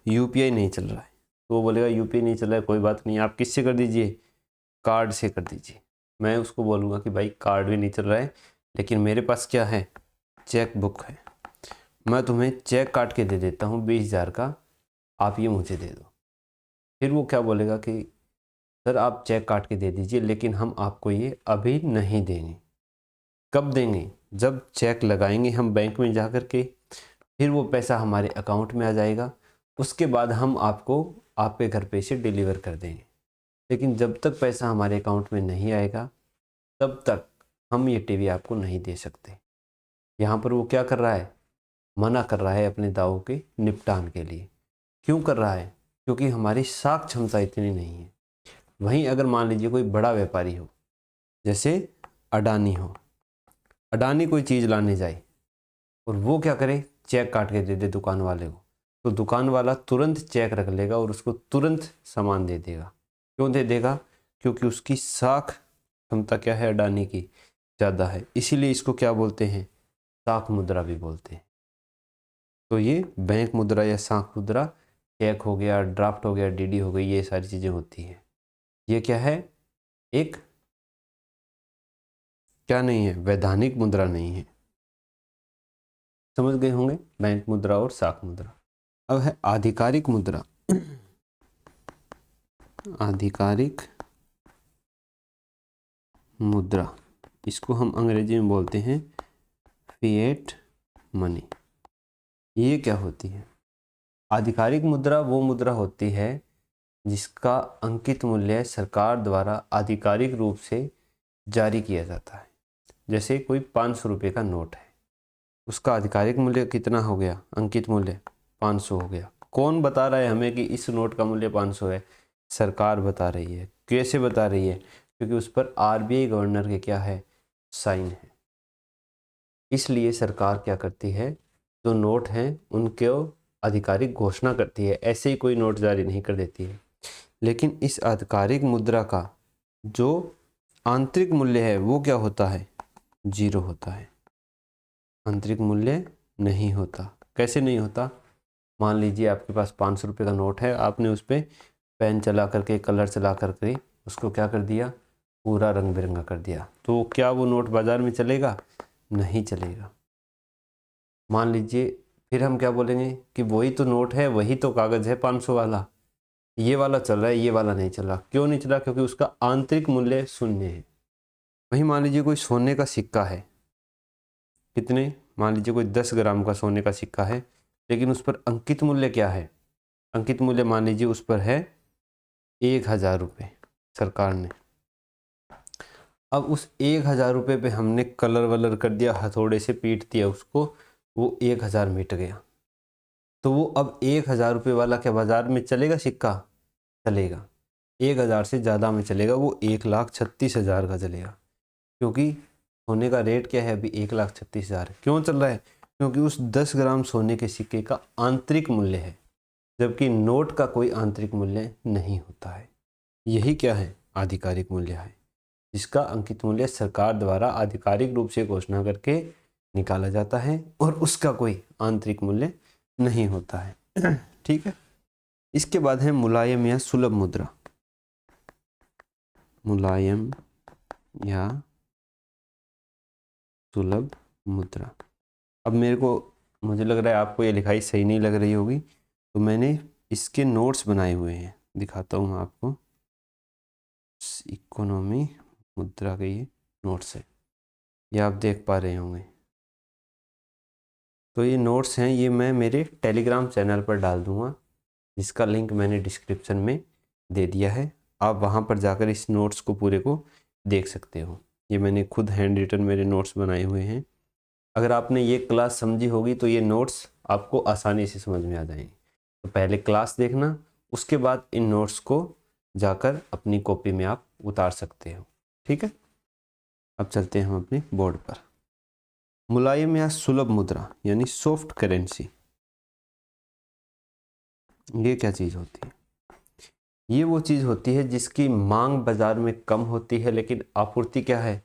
यूपीआई नहीं चल रहा है, तो वो बोलेगा यूपीआई नहीं चल रहा है, कोई बात नहीं, आप किससे कर दीजिए? कार्ड से कर दीजिए। मैं उसको बोलूँगा कि भाई कार्ड भी नहीं चल रहा है, लेकिन मेरे पास क्या है? चेक बुक है, मैं तुम्हें चेक काट के दे देता हूँ 20,000 का, आप ये मुझे दे दो। फिर वो क्या बोलेगा कि सर आप चेक काट के दे दीजिए, लेकिन हम आपको ये अभी नहीं देंगे। कब देंगे? जब चेक लगाएंगे हम बैंक में जा कर के, फिर वो पैसा हमारे अकाउंट में आ जाएगा, उसके बाद हम आपको आपके घर पे इसे डिलीवर कर देंगे। लेकिन जब तक पैसा हमारे अकाउंट में नहीं आएगा तब तक हम ये टीवी आपको नहीं दे सकते। यहाँ पर वो क्या कर रहा है? मना कर रहा है अपने दावों के निपटान के लिए। क्यों कर रहा है? क्योंकि हमारी साख क्षमता इतनी नहीं है। वहीं अगर मान लीजिए कोई बड़ा व्यापारी हो, जैसे अडानी हो, अडानी कोई चीज़ लाने जाए और वो क्या करे? चेक काट के दे दे दुकान वाले को, तो दुकान वाला तुरंत चेक रख लेगा और उसको तुरंत सामान दे देगा। क्यों दे देगा? क्योंकि उसकी साख क्षमता क्या है? अडानी की ज़्यादा है। इसीलिए इसको क्या बोलते हैं? साख मुद्रा भी बोलते हैं। तो ये बैंक मुद्रा या साख मुद्रा, चेक हो गया, ड्राफ्ट हो गया, डीडी हो गई, ये सारी चीज़ें होती हैं। ये क्या है, एक क्या नहीं है, वैधानिक मुद्रा नहीं है। समझ गए होंगे बैंक मुद्रा और साख मुद्रा। अब है आधिकारिक मुद्रा। आधिकारिक मुद्रा, इसको हम अंग्रेजी में बोलते हैं फिएट मनी। ये क्या होती है? आधिकारिक मुद्रा वो मुद्रा होती है जिसका अंकित मूल्य सरकार द्वारा आधिकारिक रूप से जारी किया जाता है। जैसे कोई 500 रुपये का नोट है, उसका आधिकारिक मूल्य कितना हो गया, अंकित मूल्य 500 हो गया। कौन बता रहा है हमें कि इस नोट का मूल्य 500 है? सरकार बता रही है। कैसे बता रही है? क्योंकि उस पर आरबीआई गवर्नर के क्या है, साइन है। इसलिए सरकार क्या करती है, जो नोट हैं उनको आधिकारिक घोषणा करती है, ऐसे ही कोई नोट जारी नहीं कर देती है। लेकिन इस आधिकारिक मुद्रा का जो आंतरिक मूल्य है वो क्या होता है, 0 होता है। आंतरिक मूल्य नहीं होता। कैसे नहीं होता? मान लीजिए आपके पास 500 रुपये का नोट है, आपने उस पर पेन चला करके, कलर चला करके उसको क्या कर दिया, पूरा रंग बिरंगा कर दिया, तो क्या वो नोट बाज़ार में चलेगा? नहीं चलेगा। मान लीजिए फिर हम क्या बोलेंगे कि वही तो नोट है, वही तो कागज़ है 500 वाला, ये वाला चल रहा है, ये वाला नहीं चल रहा। क्यों नहीं चला? क्योंकि उसका आंतरिक मूल्य 0 है। वहीं मान लीजिए कोई सोने का सिक्का है, कितने, मान लीजिए कोई 10 ग्राम का सोने का सिक्का है, लेकिन उस पर अंकित मूल्य क्या है? अंकित मूल्य मान लीजिए उस पर है 1000 रुपये सरकार ने। अब उस 1000 रुपये पे हमने कलर वलर कर दिया, हथौड़े से पीट दिया उसको, वो 1000 मिट गया। तो वो अब 1000 रुपये वाला क्या बाजार में चलेगा सिक्का? चलेगा। 1000 से ज़्यादा में चलेगा, वो 1,36,000 का चलेगा। क्योंकि सोने का रेट क्या है अभी, 1,36,000। क्यों चल रहा है? क्योंकि उस 10 ग्राम सोने के सिक्के का आंतरिक मूल्य है, जबकि नोट का कोई आंतरिक मूल्य नहीं होता है। यही क्या है, आधिकारिक मूल्य है, जिसका अंकित मूल्य सरकार द्वारा आधिकारिक रूप से घोषणा करके निकाला जाता है और उसका कोई आंतरिक मूल्य नहीं होता है। ठीक है। इसके बाद है मुलायम या सुलभ मुद्रा। मुलायम या सुलभ मुद्रा। अब मुझे लग रहा है आपको ये लिखाई सही नहीं लग रही होगी, तो मैंने इसके नोट्स बनाए हुए हैं, दिखाता हूँ मैं आपको। इकोनॉमी मुद्रा के ये नोट्स है, ये आप देख पा रहे होंगे। तो ये नोट्स हैं, ये मैं मेरे टेलीग्राम चैनल पर डाल दूँगा, जिसका लिंक मैंने डिस्क्रिप्शन में दे दिया है। आप वहाँ पर जाकर इस नोट्स को पूरे को देख सकते हो। ये मैंने खुद हैंड रिटन मेरे नोट्स बनाए हुए हैं। अगर आपने ये क्लास समझी होगी तो ये नोट्स आपको आसानी से समझ में आ जाएंगे। तो पहले क्लास देखना, उसके बाद इन नोट्स को जाकर अपनी कॉपी में आप उतार सकते हो। ठीक है। अब चलते हैं हम अपने बोर्ड पर। मुलायम या सुलभ मुद्रा यानी सॉफ्ट करेंसी, ये क्या चीज़ होती है? ये वो चीज़ होती है जिसकी मांग बाजार में कम होती है, लेकिन आपूर्ति क्या है,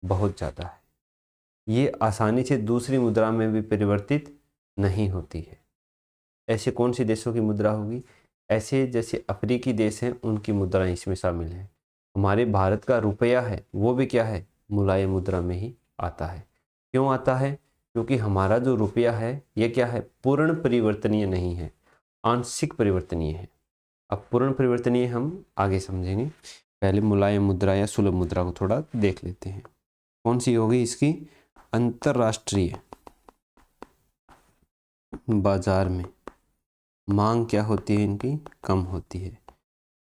बहुत ज़्यादा है। ये आसानी से दूसरी मुद्रा में भी परिवर्तित नहीं होती है। ऐसे कौन सी देशों की मुद्रा होगी? ऐसे जैसे अफ्रीकी देश हैं, उनकी मुद्राएं इसमें शामिल हैं। हमारे भारत का रुपया है, वो भी क्या है, मुलायम मुद्रा में ही आता है। क्यों आता है? क्योंकि हमारा जो रुपया है ये क्या है, पूर्ण परिवर्तनीय नहीं है, आंशिक परिवर्तनीय है। अब पूर्ण परिवर्तनीय हम आगे समझेंगे, पहले मुलायम मुद्रा या सुलभ मुद्रा को थोड़ा देख लेते हैं। कौन सी होगी इसकी? अंतरराष्ट्रीय बाजार में मांग क्या होती है इनकी, कम होती है,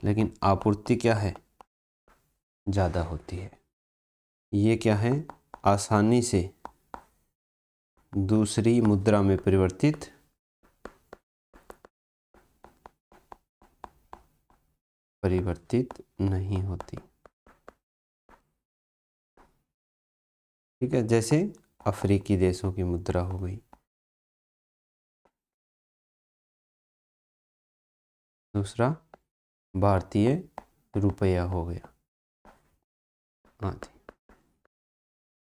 लेकिन आपूर्ति क्या है, ज़्यादा होती है। ये क्या है, आसानी से दूसरी मुद्रा में परिवर्तित नहीं होती। ठीक है, जैसे अफ्रीकी देशों की मुद्रा हो गई। दूसरा भारतीय रुपया हो गया। हाँ,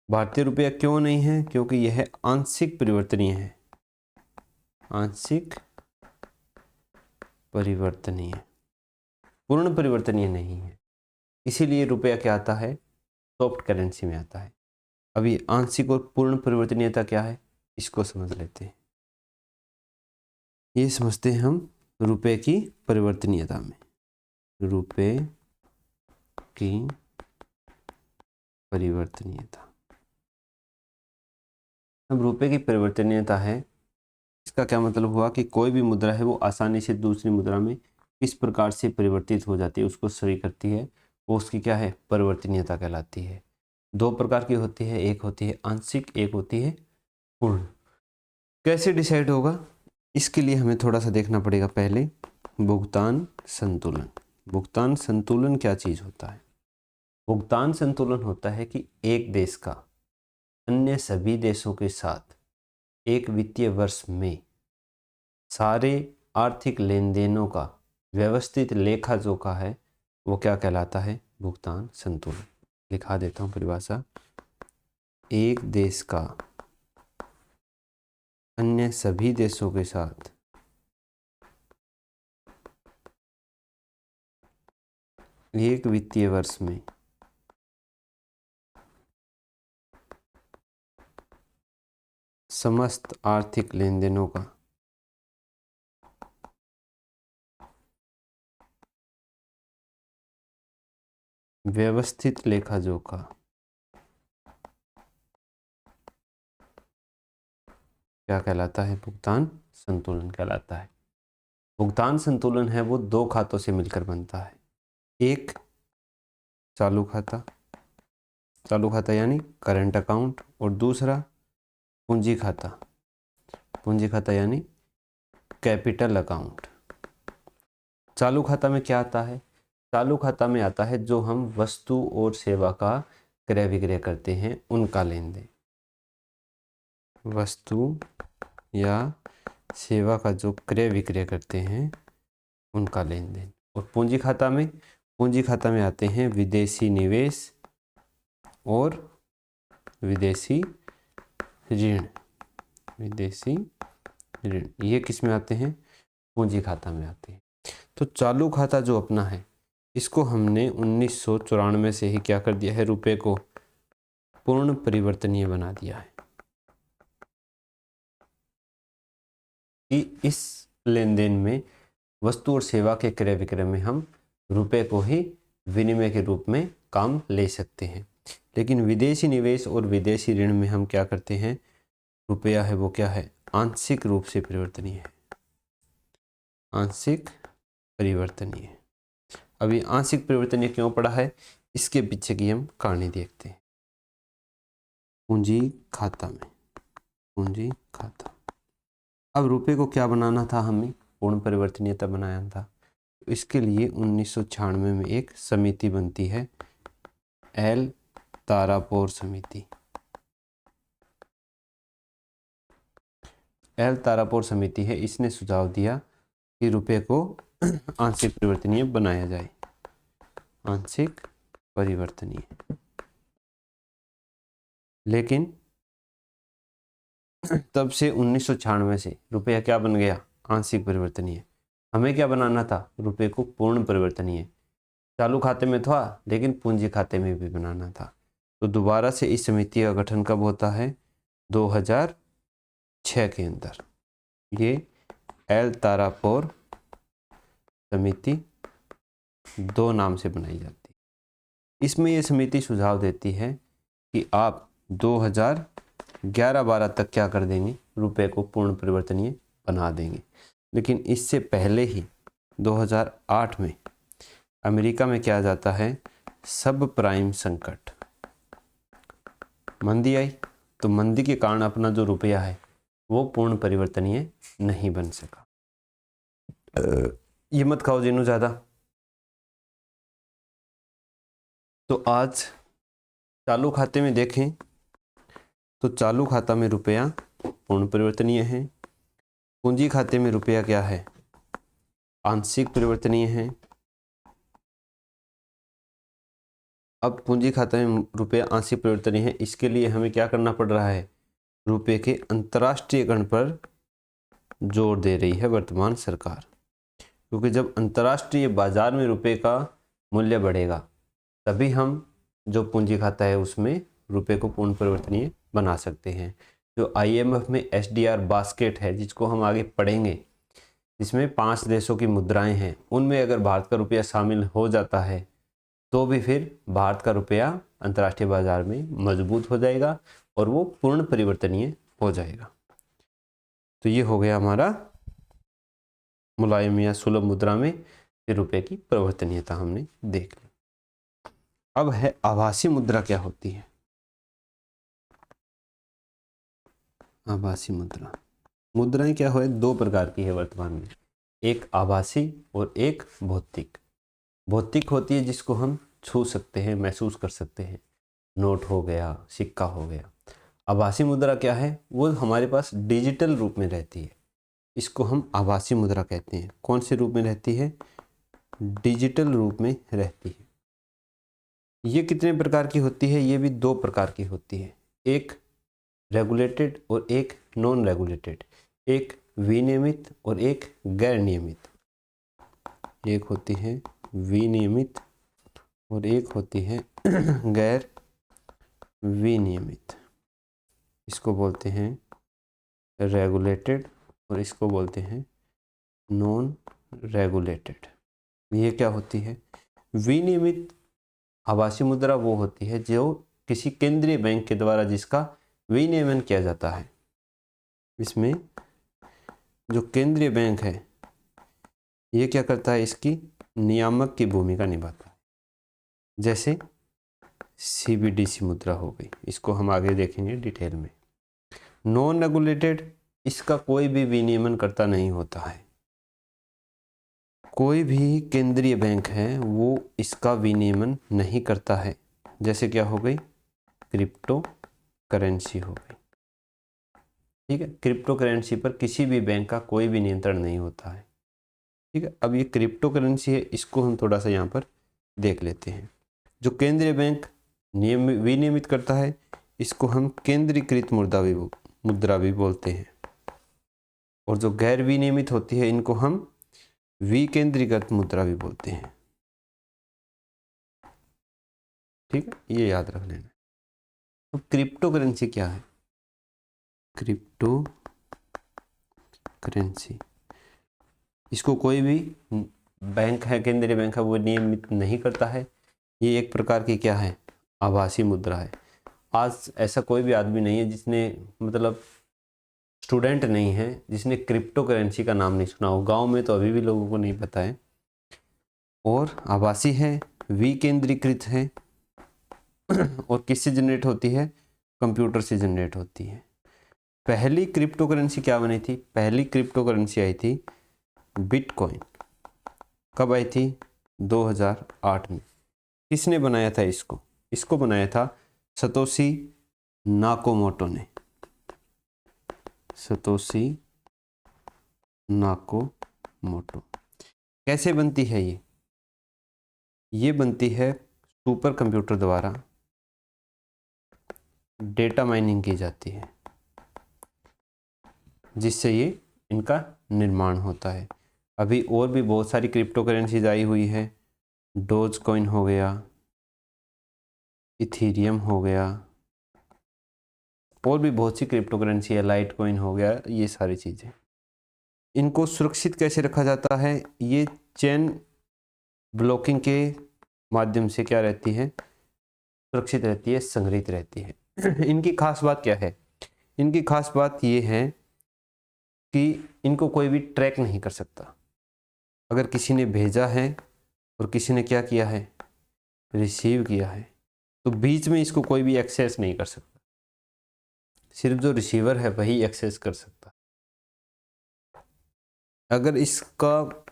भारतीय रुपया क्यों नहीं है? क्योंकि यह आंशिक परिवर्तनीय है। आंशिक परिवर्तनीय, पूर्ण परिवर्तनीय नहीं है, इसीलिए रुपया क्या आता है, सॉफ्ट करेंसी में आता है। अभी आंशिक और पूर्ण परिवर्तनीयता क्या है इसको समझ लेते हैं। ये समझते हैं हम रुपए की परिवर्तनीयता में। रुपए की परिवर्तनीयता, अब रुपए की परिवर्तनीयता है, इसका क्या मतलब हुआ कि कोई भी मुद्रा है वो आसानी से दूसरी मुद्रा में किस प्रकार से परिवर्तित हो जाती है, उसको सही करती है, वो उसकी क्या है, परिवर्तनीयता कहलाती है। दो प्रकार की होती है, एक होती है आंशिक, एक होती है पूर्ण। कैसे डिसाइड होगा, इसके लिए हमें थोड़ा सा देखना पड़ेगा पहले भुगतान संतुलन। भुगतान संतुलन क्या चीज होता है? भुगतान संतुलन होता है कि एक देश का अन्य सभी देशों के साथ एक वित्तीय वर्ष में सारे आर्थिक लेन देनों का व्यवस्थित लेखा जोखा है, वो क्या कहलाता है, भुगतान संतुलन। लिखा देता हूं परिभाषा, एक देश का अन्य सभी देशों के साथ एक वित्तीय वर्ष में समस्त आर्थिक लेन देनों का व्यवस्थित लेखा जोखा क्या कहलाता है, भुगतान संतुलन कहलाता है। भुगतान संतुलन है वो दो खातों से मिलकर बनता है, एक चालू खाता, चालू खाता यानी करंट अकाउंट, और दूसरा पूंजी खाता, पूंजी खाता यानी कैपिटल अकाउंट। चालू खाता में क्या आता है, चालू खाता में आता है जो हम वस्तु और सेवा का क्रय विक्रय करते हैं उनका लेन देन, वस्तु या सेवा का जो क्रय विक्रय करते हैं उनका लेन देन। और पूंजी खाता में, पूंजी खाता में आते हैं विदेशी निवेश और विदेशी ऋण, विदेशी ऋण, ये किस में आते हैं, पूंजी खाता में आते हैं। तो चालू खाता जो अपना है इसको हमने 1994 से ही क्या कर दिया है, रुपए को पूर्ण परिवर्तनीय बना दिया है कि इस लेन देन में वस्तु और सेवा के क्रय विक्रय में हम रुपए को ही विनिमय के रूप में काम ले सकते हैं। लेकिन विदेशी निवेश और विदेशी ऋण में हम क्या करते हैं, रुपया है वो क्या है, आंशिक रूप से परिवर्तनीय है, आंशिक परिवर्तनीय। अभी आंशिक परिवर्तनीय क्यों पड़ा है, इसके पीछे की हम कहानी देखते हैं। पूंजी खाता में, पूंजी खाता, अब रुपए को क्या बनाना था, हमें पूर्ण परिवर्तनीयता बनाया था। इसके लिए 1996 में एक समिति बनती है, एल तारापोर समिति। एल तारापोर समिति है, इसने सुझाव दिया कि रुपए को आंशिक परिवर्तनीय बनाया जाए, आंशिक परिवर्तनीय। लेकिन तब से 1996 से रुपया क्या बन गया, आंशिक परिवर्तनीय। हमें क्या बनाना था, रुपए को पूर्ण परिवर्तनीय। चालू खाते में था लेकिन पूंजी खाते में भी बनाना था। तो दोबारा से इस समिति का गठन कब होता है, 2006 के अंदर। ये एल तारापोर समिति दो नाम से बनाई जाती है। इसमें ये समिति सुझाव देती है कि आप 2011-12 तक क्या कर देंगे, रुपए को पूर्ण परिवर्तनीय बना देंगे। लेकिन इससे पहले ही 2008 में अमेरिका में क्या जाता है, सब प्राइम संकट, मंदी आई, तो मंदी के कारण अपना जो रुपया है वो पूर्ण परिवर्तनीय नहीं बन सका। ये मत खाओ जिन्हों ज्यादा। तो आज चालू खाते में देखें तो चालू खाता में रुपया पूर्ण परिवर्तनीय है, पूंजी खाते में रुपया क्या है, आंशिक परिवर्तनीय है। अब पूंजी खाते में रुपया आंशिक परिवर्तनीय है, इसके लिए हमें क्या करना पड़ रहा है, रुपये के अंतर्राष्ट्रीयकरण पर जोर दे रही है वर्तमान सरकार, क्योंकि जब अंतर्राष्ट्रीय बाजार में रुपए का मूल्य बढ़ेगा तभी हम जो पूंजी खाता है उसमें रुपए को पूर्ण परिवर्तनीय बना सकते हैं। जो IMF में SDR बास्केट है, जिसको हम आगे पढ़ेंगे, जिसमें 5 देशों की मुद्राएं हैं, उनमें अगर भारत का रुपया शामिल हो जाता है तो भी फिर भारत का रुपया अंतर्राष्ट्रीय बाजार में मजबूत हो जाएगा और वो पूर्ण परिवर्तनीय हो जाएगा। तो ये हो गया हमारा मुलायम या सुलभ मुद्रा में फिर रुपए की परिवर्तनीयता हमने देख ली। अब है आभासी मुद्रा क्या होती है। आभासी मुद्रा, मुद्राएं क्या हो, 2 प्रकार की है वर्तमान में, एक आभासी और एक भौतिक। भौतिक होती है जिसको हम छू सकते हैं, महसूस कर सकते हैं, नोट हो गया, सिक्का हो गया। आभासी मुद्रा क्या है, वो हमारे पास डिजिटल रूप में रहती है, इसको हम आभासी मुद्रा कहते हैं। कौन से रूप में रहती है, डिजिटल रूप में रहती है। ये कितने प्रकार की होती है, ये भी 2 प्रकार की होती है, एक रेगुलेटेड और एक नॉन रेगुलेटेड, एक विनियमित और एक गैर नियमित। एक होती है विनियमित और एक होती है गैर विनियमित। इसको बोलते हैं रेगुलेटेड और इसको बोलते हैं नॉन रेगुलेटेड। ये क्या होती है, विनियमित आभासी मुद्रा वो होती है जो किसी केंद्रीय बैंक के द्वारा जिसका विनियमन किया जाता है। इसमें जो केंद्रीय बैंक है ये क्या करता है, इसकी नियामक की भूमिका निभाता है। जैसे CBDC मुद्रा हो गई, इसको हम आगे देखेंगे डिटेल में। नॉन रेगुलेटेड, इसका कोई भी विनियमन करता नहीं होता है, कोई भी केंद्रीय बैंक है वो इसका विनियमन नहीं करता है। जैसे क्या हो गई, क्रिप्टो करेंसी हो गई। ठीक है, क्रिप्टो करेंसी पर किसी भी बैंक का कोई भी नियंत्रण नहीं होता है। ठीक है, अब ये क्रिप्टो करेंसी है, इसको हम थोड़ा सा यहाँ पर देख लेते हैं। जो केंद्रीय बैंक विनियमित करता है इसको हम केंद्रीकृत मुद्रा भी बोलते हैं, और जो गैर विनियमित होती है इनको हम विकेंद्रीकृत मुद्रा भी बोलते हैं। ठीक है, ये याद रख लेना। तो क्रिप्टो करेंसी क्या है, क्रिप्टो करेंसी, इसको कोई भी बैंक है, केंद्रीय बैंक है, वो नियमित नहीं करता है। ये एक प्रकार की क्या है, आभासी मुद्रा है। आज ऐसा कोई भी आदमी नहीं है जिसने, मतलब स्टूडेंट नहीं है जिसने क्रिप्टो करेंसी का नाम नहीं सुना हो। गांव में तो अभी भी लोगों को नहीं पता है। और आभासी है, विकेंद्रीकृत है और किससे जनरेट होती है, कंप्यूटर से जनरेट होती है। पहली क्रिप्टो करेंसी क्या बनी थी, पहली क्रिप्टो करेंसी आई थी बिटकॉइन। कब आई थी, 2008 में। किसने बनाया था इसको, इसको बनाया था सतोशी नाकामोटो ने। Satoshi Nakamoto. कैसे बनती है ये बनती है सुपर कंप्यूटर द्वारा डेटा माइनिंग की जाती है, जिससे ये इनका निर्माण होता है। अभी और भी बहुत सारी क्रिप्टो करेंसीज आई हुई है, डोज कॉइन हो गया, इथीरियम हो गया, और भी बहुत सी क्रिप्टो करेंसी है, लाइट कॉइन हो गया, ये सारी चीज़ें। इनको सुरक्षित कैसे रखा जाता है, ये चेन ब्लॉकिंग के माध्यम से क्या रहती है, सुरक्षित रहती है, संग्रहित रहती है। इनकी खास बात क्या है, इनकी खास बात ये है कि इनको कोई भी ट्रैक नहीं कर सकता। अगर किसी ने भेजा है और किसी ने क्या किया है, रिसीव किया है, तो बीच में इसको कोई भी एक्सेस नहीं कर सकता, सिर्फ जो रिसीवर है वही एक्सेस कर सकता। अगर इसका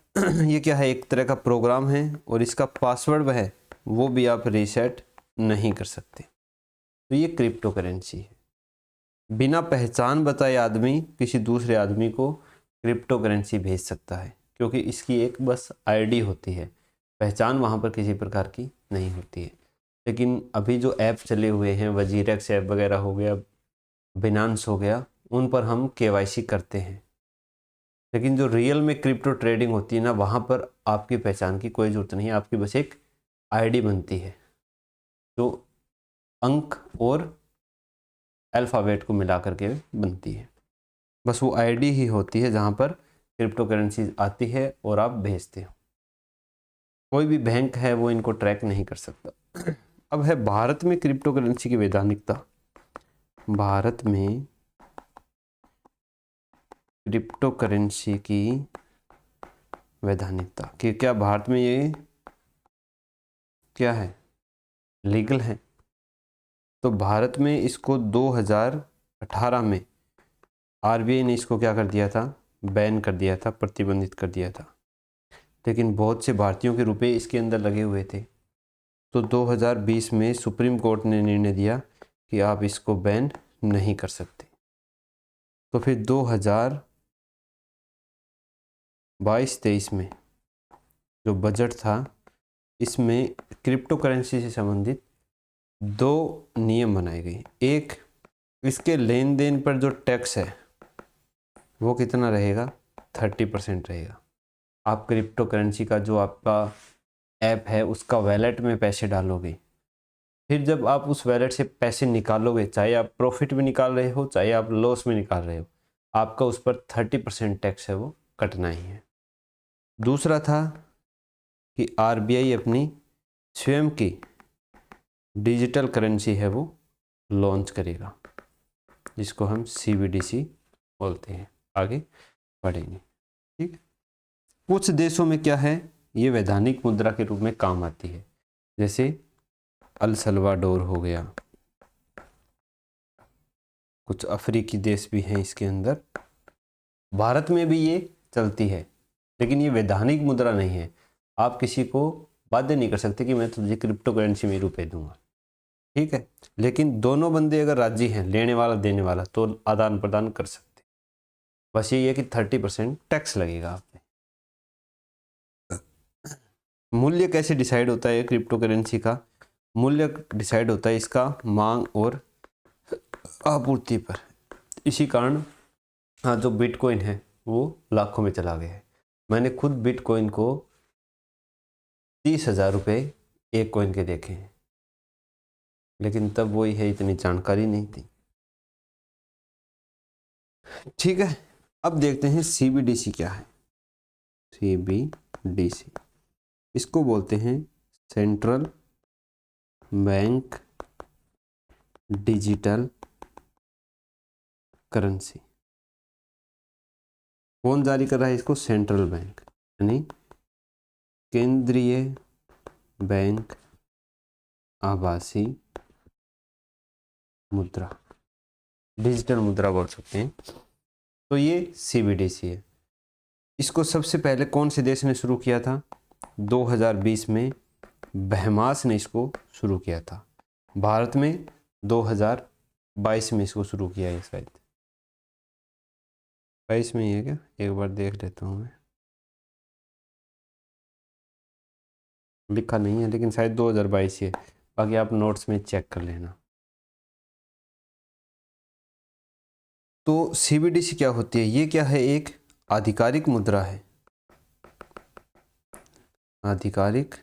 ये क्या है, एक तरह का प्रोग्राम है और इसका पासवर्ड है वो भी आप रीसेट नहीं कर सकते। तो ये क्रिप्टो करेंसी है। बिना पहचान बताए आदमी किसी दूसरे आदमी को क्रिप्टो करेंसी भेज सकता है, क्योंकि इसकी एक बस आईडी होती है, पहचान वहाँ पर किसी प्रकार की नहीं होती है। लेकिन अभी जो ऐप चले हुए हैं, वजीरेक्स ऐप वगैरह हो गया, बिनांस हो गया, उन पर हम KYC करते हैं। लेकिन जो रियल में क्रिप्टो ट्रेडिंग होती है ना, वहाँ पर आपकी पहचान की कोई ज़रूरत नहीं है, आपकी बस एक आईडी बनती है जो अंक और अल्फ़ाबेट को मिला करके बनती है। बस वो आईडी ही होती है जहाँ पर क्रिप्टो करेंसी आती है और आप भेजते हो। कोई भी बैंक है वो इनको ट्रैक नहीं कर सकता। अब है भारत में क्रिप्टो करेंसी की वैधानिकता। भारत में क्रिप्टो करेंसी की वैधानिकता कि क्या भारत में ये क्या है, लीगल है? तो भारत में इसको 2018 में आरबीआई ने इसको क्या कर दिया था, बैन कर दिया था, प्रतिबंधित कर दिया था। लेकिन बहुत से भारतीयों के रुपए इसके अंदर लगे हुए थे, तो 2020 में सुप्रीम कोर्ट ने निर्णय दिया कि आप इसको बैन नहीं कर सकते। तो फिर 2022-23 में जो बजट था, इसमें क्रिप्टो करेंसी से संबंधित 2 नियम बनाए गए। एक, इसके लेन देन पर जो टैक्स है वो कितना रहेगा, 30% रहेगा। आप क्रिप्टो करेंसी का जो आपका ऐप है उसका वैलेट में पैसे डालोगे, फिर जब आप उस वैलेट से पैसे निकालोगे, चाहे आप प्रॉफिट में निकाल रहे हो चाहे आप लॉस में निकाल रहे हो, आपका उस पर 30% टैक्स है वो कटना ही है। दूसरा था कि आरबीआई अपनी स्वयं की डिजिटल करेंसी है वो लॉन्च करेगा, जिसको हम सीबीडीसी बोलते हैं। आगे बढ़ेंगे, ठीक। कुछ देशों में क्या है, ये वैधानिक मुद्रा के रूप में काम आती है, जैसे अल सल्वाडोर हो गया, कुछ अफ्रीकी देश भी हैं इसके अंदर। भारत में भी ये चलती है, लेकिन ये वैधानिक मुद्रा नहीं है। आप किसी को बाध्य नहीं कर सकते कि मैं तुझे क्रिप्टो करेंसी में रुपए दूंगा, ठीक है। लेकिन दोनों बंदे अगर राजी हैं, लेने वाला देने वाला, तो आदान प्रदान कर सकते। बस ये है कि 30% टैक्स लगेगा आप पे। मूल्य कैसे डिसाइड होता है क्रिप्टो करेंसी का? मूल्य डिसाइड होता है इसका मांग और आपूर्ति पर। इसी कारण हाँ, जो बिटकॉइन है वो लाखों में चला गया है। मैंने खुद बिटकॉइन को 30,000 रुपये एक कॉइन के देखे हैं, लेकिन तब वही है, इतनी जानकारी नहीं थी, ठीक है। अब देखते हैं सीबीडीसी क्या है। सीबीडीसी इसको बोलते हैं सेंट्रल बैंक डिजिटल करेंसी। कौन जारी कर रहा है इसको? सेंट्रल बैंक, यानी केंद्रीय बैंक आभासी मुद्रा, डिजिटल मुद्रा बोल सकते हैं। तो ये सीबीडीसी है। इसको सबसे पहले कौन से देश ने शुरू किया था? 2020 में बहमास ने इसको शुरू किया था। भारत में 2022 में इसको शुरू किया है, शायद 22 में ही है क्या, एक बार देख लेता हूँ मैं, लिखा नहीं है लेकिन शायद 2022 ही है, बाकी आप नोट्स में चेक कर लेना। तो सीबीडीसी क्या होती है? ये क्या है? एक आधिकारिक मुद्रा है, आधिकारिक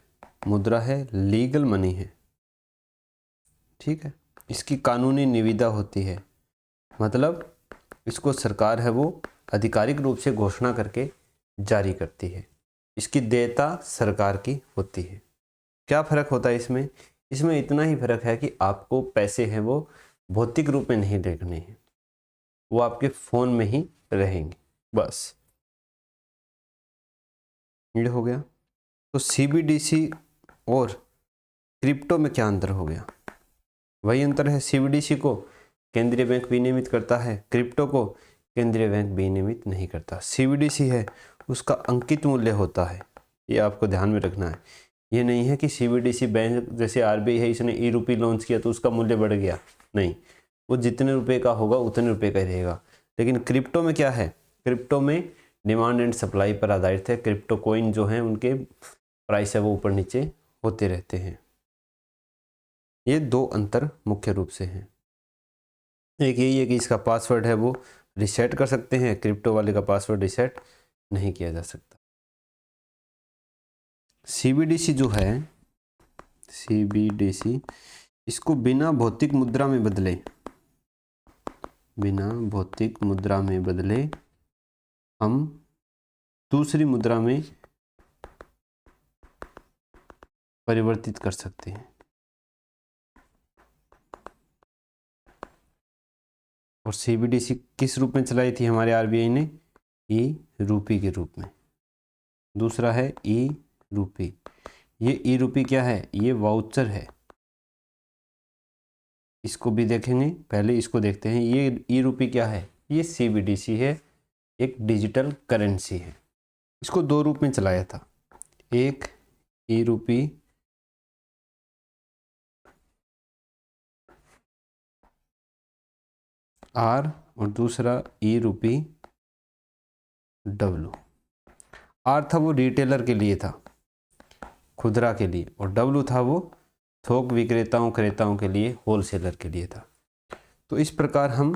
मुद्रा है, लीगल मनी है, ठीक है। इसकी कानूनी निविदा होती है, मतलब इसको सरकार है वो आधिकारिक रूप से घोषणा करके जारी करती है। इसकी देयता सरकार की होती है। क्या फ़र्क होता है इसमें? इसमें इतना ही फ़र्क है कि आपको पैसे हैं वो भौतिक रूप में नहीं देखने हैं, वो आपके फ़ोन में ही रहेंगे, बस ये हो गया। तो सीबीडीसी और क्रिप्टो में क्या अंतर हो गया? वही अंतर है, सीबीडीसी को केंद्रीय बैंक विनियमित करता है, क्रिप्टो को केंद्रीय बैंक विनियमित नहीं करता। सीबीडीसी है उसका अंकित मूल्य होता है, ये आपको ध्यान में रखना है। ये नहीं है कि सीबीडीसी बैंक जैसे आरबीआई है, इसने ई रूपी लॉन्च किया तो उसका मूल्य बढ़ गया, नहीं, वो जितने रुपए का होगा उतने रुपए का ही रहेगा। लेकिन क्रिप्टो में क्या है? क्रिप्टो में डिमांड एंड सप्लाई पर आधारित है। क्रिप्टो कॉइन जो हैं उनके प्राइस है वो ऊपर नीचे होते रहते हैं। ये 2 अंतर मुख्य रूप से हैं। एक यही है कि इसका पासवर्ड है वो रिसेट कर सकते हैं, क्रिप्टो वाले का पासवर्ड रिसेट नहीं किया जा सकता। CBDC जो है, CBDC, इसको बिना भौतिक मुद्रा में बदले, बिना भौतिक मुद्रा में बदले हम दूसरी मुद्रा में परिवर्तित कर सकते हैं। और CBDC किस रूप में चलाई थी हमारे RBI ने? ई रूपी के रूप में। दूसरा है ई रूपी। ये ई रूपी क्या है? ये वाउचर है। इसको भी देखेंगे, पहले इसको देखते हैं। ये ई रूपी क्या है? ये CBDC है, एक डिजिटल करेंसी है। इसको दो रूप में चलाया था, एक ई रूपी R और दूसरा ई रूपी W। R था वो रिटेलर के लिए था, खुदरा के लिए, और W था वो थोक विक्रेताओं क्रेताओं के लिए, होलसेलर के लिए था। तो इस प्रकार हम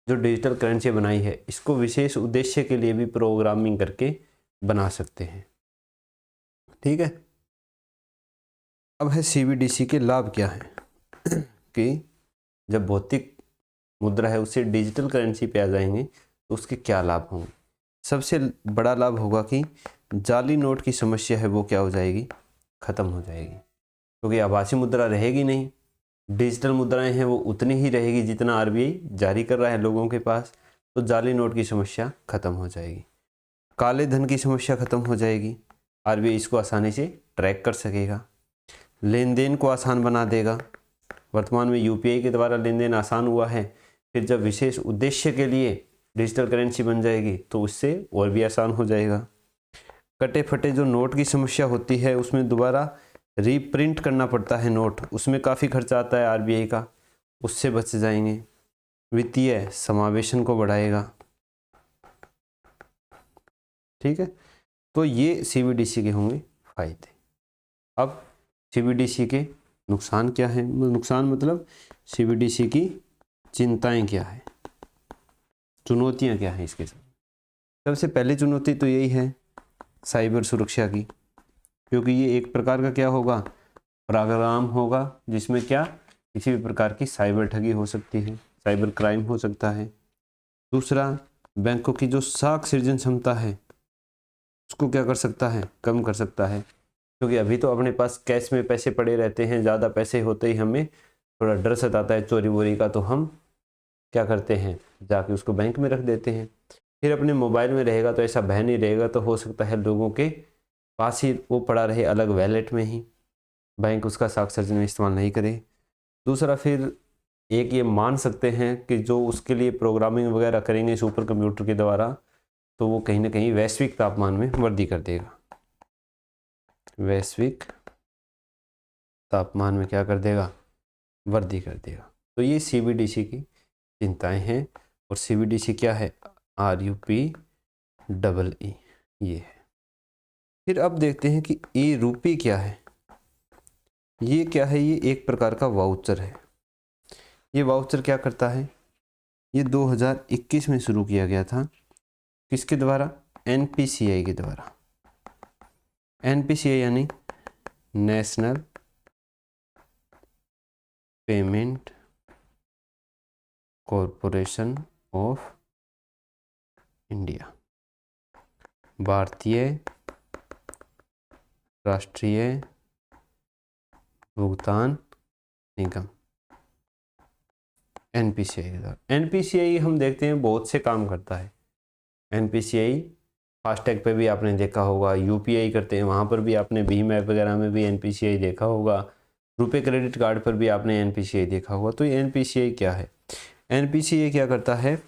जो डिजिटल करेंसी बनाई है, इसको विशेष उद्देश्य के लिए भी प्रोग्रामिंग करके बना सकते हैं। ठीक है। अब है CBDC के लाभ क्या हैं कि जब भौतिक मुद्रा है उससे डिजिटल करेंसी पे आ जाएंगे तो उसके क्या लाभ होंगे। सबसे बड़ा लाभ होगा कि जाली नोट की समस्या है वो क्या हो जाएगी? ख़त्म हो जाएगी, क्योंकि आभासी मुद्रा रहेगी नहीं, डिजिटल मुद्राएं हैं वो उतनी ही रहेगी जितना RBI जारी कर रहा है लोगों के पास। तो जाली नोट की समस्या ख़त्म हो जाएगी, काले धन की समस्या ख़त्म हो जाएगी, RBI इसको आसानी से ट्रैक कर सकेगा, लेन देन को आसान बना देगा। वर्तमान में UPI के द्वारा लेन देन आसान हुआ है, फिर जब विशेष उद्देश्य के लिए डिजिटल करेंसी बन जाएगी तो उससे और भी आसान हो जाएगा। कटे फटे जो नोट की समस्या होती है, उसमें दोबारा रीप्रिंट करना पड़ता है नोट, उसमें काफ़ी खर्चा आता है RBI का, उससे बच जाएंगे। वित्तीय समावेशन को बढ़ाएगा। ठीक है, तो ये CBDC के होंगे फायदे। अब CBDC के नुकसान क्या है? नुकसान मतलब CBDC की चिंताएं क्या है, चुनौतियां क्या हैं इसके साथ। सबसे पहली चुनौती तो यही है साइबर सुरक्षा की, क्योंकि ये एक प्रकार का क्या होगा? प्रोग्राम होगा जिसमें क्या किसी भी प्रकार की साइबर ठगी हो सकती है, साइबर क्राइम हो सकता है। दूसरा, बैंकों की जो साख सृजन क्षमता है उसको क्या कर सकता है? कम कर सकता है, क्योंकि अभी तो अपने पास कैश में पैसे पड़े रहते हैं, ज़्यादा पैसे होते ही हमें थोड़ा डर सताता है चोरी वोरी का, तो हम क्या करते हैं? जाके उसको बैंक में रख देते हैं। फिर अपने मोबाइल में रहेगा तो ऐसा भय नहीं रहेगा, तो हो सकता है लोगों के पास ही वो पड़ा रहे अलग वैलेट में ही, बैंक उसका साख सर्जन में इस्तेमाल नहीं करे। दूसरा, फिर एक ये मान सकते हैं कि जो उसके लिए प्रोग्रामिंग वगैरह करेंगे सुपर कंप्यूटर के द्वारा, तो वो कहीं ना कहीं वैश्विक तापमान में वृद्धि कर देगा। वैश्विक तापमान में क्या कर देगा? वृद्धि कर देगा। तो ये CBDC की चिंताएं हैं। और CBDC क्या है? RUPEE ये है। फिर अब देखते हैं कि ई रूपी क्या है। ये क्या है? ये एक प्रकार का वाउचर है। ये वाउचर क्या करता है? ये 2021 में शुरू किया गया था। किसके द्वारा? NPCI के द्वारा। NPCI यानी national payment corporation of India, भारतीय राष्ट्रीय भुगतान निगम, NPCI के द्वारा। NPCI हम देखते हैं बहुत से काम करता है। NPCI फास्टैग पे भी आपने देखा होगा, UPI करते हैं वहाँ पर भी आपने भीम ऐप वगैरह में भी NPCI देखा होगा, रुपए क्रेडिट कार्ड पर भी आपने NPCI देखा होगा। तो ये NPCI क्या है? NPCI क्या करता है?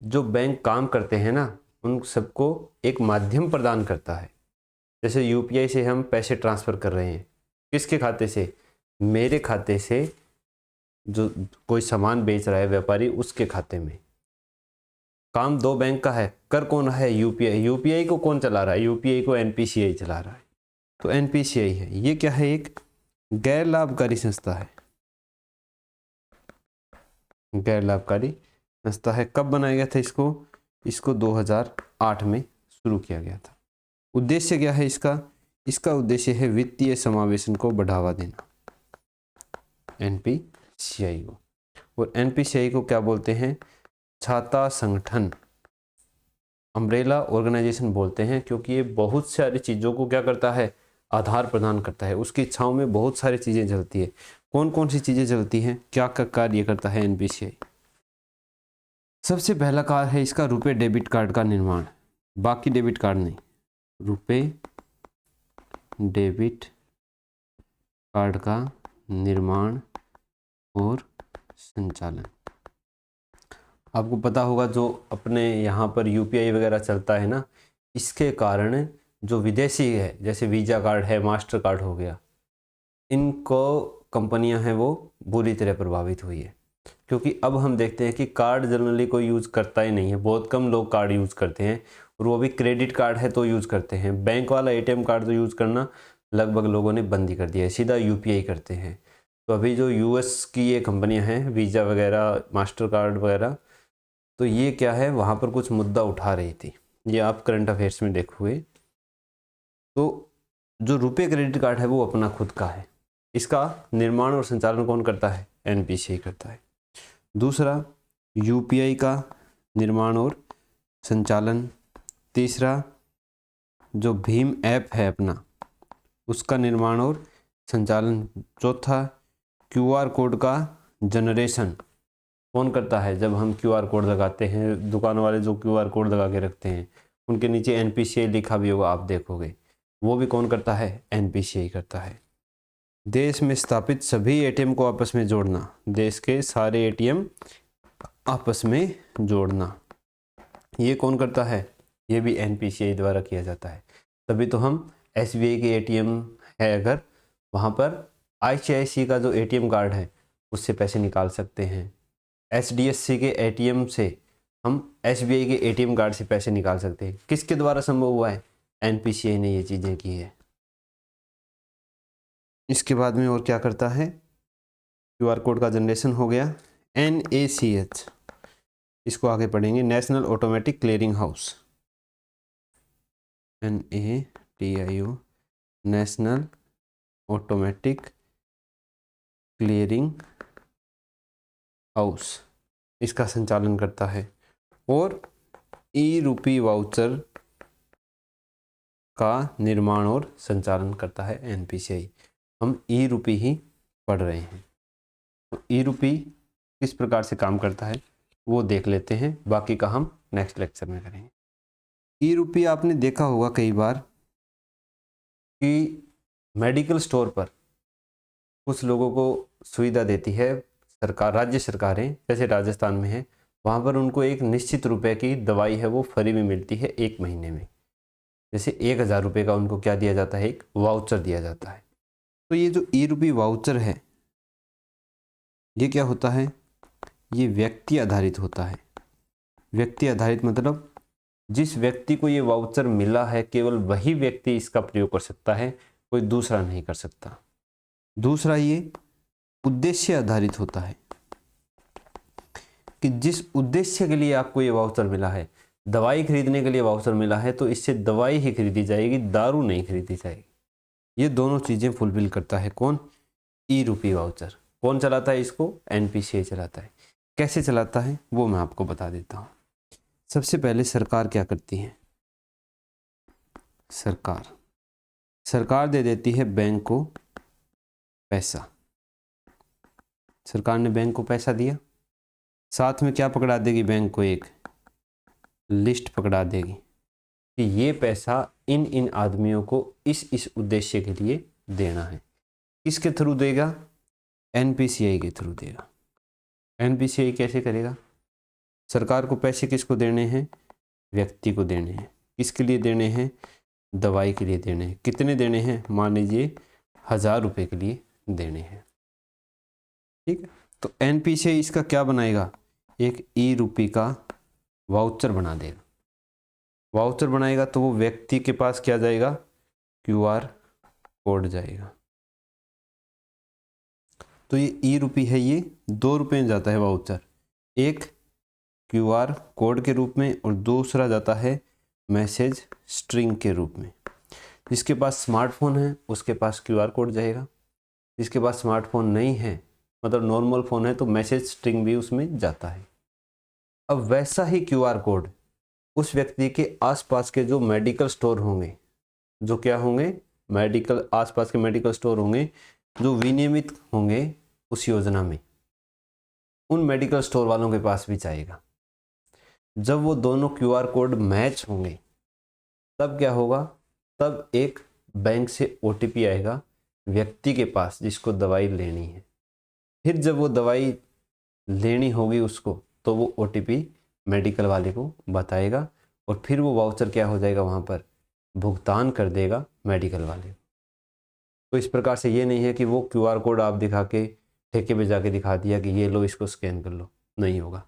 जो बैंक काम करते हैं ना, उन सबको एक माध्यम प्रदान करता है। जैसे UPI से हम पैसे ट्रांसफ़र कर रहे हैं, किसके खाते से? मेरे खाते से, जो कोई सामान बेच रहा है व्यापारी, उसके खाते में। काम दो बैंक का है, कर कौन है? UPI को कौन चला रहा है? UPI को NPCI चला रहा है। तो NPCI है। ये क्या है? एक गैर लाभकारी संस्था है। गैर लाभकारी संस्था है। कब बनाया गया था इसको? इसको 2008 2008 में शुरू किया गया था। उद्देश्य क्या है इसका? इसका उद्देश्य है वित्तीय समावेशन को बढ़ावा देना, एनपीसीआई को। और एनपीसीआई को क्या बोलते हैं? छाता संगठन, अम्ब्रेला ऑर्गेनाइजेशन बोलते हैं, क्योंकि ये बहुत सारी चीज़ों को क्या करता है? आधार प्रदान करता है। उसकी इच्छाओं में बहुत सारी चीज़ें चलती है। कौन कौन सी चीज़ें चलती हैं? क्या क्या कार्य करता है एनपीसीआई? सबसे पहला कार्य है इसका रुपए डेबिट कार्ड का निर्माण, बाकी डेबिट कार्ड नहीं, रुपए डेबिट कार्ड का निर्माण और संचालन। आपको पता होगा जो अपने यहाँ पर यूपीआई वगैरह चलता है ना, इसके कारण जो विदेशी है, जैसे वीज़ा कार्ड है, मास्टर कार्ड हो गया, इनको कंपनियां हैं वो बुरी तरह प्रभावित हुई है। क्योंकि अब हम देखते हैं कि कार्ड जनरली कोई यूज़ करता ही नहीं है, बहुत कम लोग कार्ड यूज़ करते हैं, और वो भी क्रेडिट कार्ड है तो यूज़ करते हैं। बैंक वाला एटीएम कार्ड तो यूज़ करना लगभग लोगों ने बंद ही कर दिया है, सीधा यूपीआई करते हैं। तो अभी जो यूएस की ये कंपनियां हैं, वीज़ा वगैरह, मास्टर कार्ड वगैरह, तो ये क्या है, वहाँ पर कुछ मुद्दा उठा रही थी। ये आप करंट अफेयर्स में देखोगे। तो जो रुपए क्रेडिट कार्ड है वो अपना खुद का है, इसका निर्माण और संचालन कौन करता है? एनपीसीआई करता है। दूसरा, यूपीआई का निर्माण और संचालन। तीसरा, जो भीम ऐप है अपना, उसका निर्माण और संचालन। चौथा, क्यूआर कोड का जनरेशन कौन करता है? जब हम क्यूआर कोड लगाते हैं, दुकान वाले जो क्यूआर कोड लगा के रखते हैं, उनके नीचे एनपीसीआई लिखा भी होगा, आप देखोगे, वो भी कौन करता है? एनपीसीआई करता है। देश में स्थापित सभी एटीएम को आपस में जोड़ना, देश के सारे एटीएम आपस में जोड़ना, ये कौन करता है? ये भी एनपीसीआई द्वारा किया जाता है। तभी तो हम एसबीआई के एटीएम है अगर, वहाँ पर आईसीआईसी का जो एटीएम कार्ड है उससे पैसे निकाल सकते हैं। एचडीएफसी के एटीएम से हम एसबीआई के एटीएम कार्ड से पैसे निकाल सकते हैं। किसके द्वारा संभव हुआ है? एनपीसीआई ने ये चीज़ें की है। इसके बाद में और क्या करता है? क्यूआर कोड का जनरेशन हो गया। एनएसीएच, इसको आगे पढ़ेंगे, national automatic clearing house, NATIO, national automatic clearing house, इसका संचालन करता है। और ई रूपी वाउचर का निर्माण और संचालन करता है एनपीसीआई। हम ई रूपी ही पढ़ रहे हैं, तो ई रूपी किस प्रकार से काम करता है वो देख लेते हैं, बाकी का हम नेक्स्ट लेक्चर में करेंगे। ई रूपी आपने देखा होगा कई बार कि मेडिकल स्टोर पर कुछ लोगों को सुविधा देती है सरकार, राज्य सरकारें, जैसे राजस्थान में है, वहाँ पर उनको एक निश्चित रुपए की दवाई है वो फ्री में मिलती है 1 महीने में। जैसे 1000 रुपये का उनको क्या दिया जाता है? एक वाउचर दिया जाता है। तो ये जो ई रूपी वाउचर है, ये क्या होता है? ये व्यक्ति आधारित होता है। व्यक्ति आधारित मतलब जिस व्यक्ति को ये वाउचर मिला है केवल वही व्यक्ति इसका प्रयोग कर सकता है, कोई दूसरा नहीं कर सकता। दूसरा, ये उद्देश्य आधारित होता है कि जिस उद्देश्य के लिए आपको ये वाउचर मिला है, दवाई खरीदने के लिए वाउचर मिला है तो इससे दवाई ही खरीदी जाएगी, दारू नहीं खरीदी जाएगी। ये दोनों चीजें फुलफिल करता है कौन? ई रूपी वाउचर। कौन चलाता है इसको? एनपीसीआई चलाता है। कैसे चलाता है वो मैं आपको बता देता हूँ। सबसे पहले सरकार क्या करती है? सरकार दे देती है बैंक को पैसा। सरकार ने बैंक को पैसा दिया, साथ में क्या पकड़ा देगी? बैंक को एक लिस्ट पकड़ा देगी कि ये पैसा इन इन आदमियों को इस उद्देश्य के लिए देना है। किसके थ्रू देगा? एनपीसीआई के थ्रू देगा। एनपीसीआई कैसे करेगा? सरकार को पैसे किसको देने हैं? व्यक्ति को देने हैं। किसके लिए देने हैं? दवाई के लिए देने हैं। कितने देने हैं? मान लीजिए 1000 रुपये के लिए देने हैं। ठीक है, तो एनपीसीआई इसका क्या बनाएगा? एक ई रूपी का वाउचर बना देगा। वाउचर बनाएगा तो वो व्यक्ति के पास क्या जाएगा? क्यूआर कोड जाएगा। तो ये ई रूपी है, ये 2 रुपये में जाता है वाउचर, एक क्यूआर कोड के रूप में और दूसरा जाता है मैसेज स्ट्रिंग के रूप में। जिसके पास स्मार्टफोन है उसके पास क्यूआर कोड जाएगा, जिसके पास स्मार्टफोन नहीं है मतलब नॉर्मल फ़ोन है तो मैसेज स्ट्रिंग भी उसमें जाता है। अब वैसा ही क्यूआर कोड उस व्यक्ति के आसपास के जो मेडिकल स्टोर होंगे, जो क्या होंगे, मेडिकल आसपास के मेडिकल स्टोर होंगे जो विनियमित होंगे उस योजना में, उन मेडिकल स्टोर वालों के पास भी जाएगा। जब वो दोनों क्यूआर कोड मैच होंगे तब क्या होगा, तब एक बैंक से ओटीपी आएगा व्यक्ति के पास जिसको दवाई लेनी है। फिर जब वो दवाई लेनी होगी उसको तो वो ओटीपी मेडिकल वाले को बताएगा और फिर वो वाउचर क्या हो जाएगा, वहाँ पर भुगतान कर देगा मेडिकल वाले को। तो इस प्रकार से ये नहीं है कि वो क्यूआर कोड आप दिखा के ठेके पे जाके दिखा दिया कि ये लो इसको स्कैन कर लो, नहीं होगा।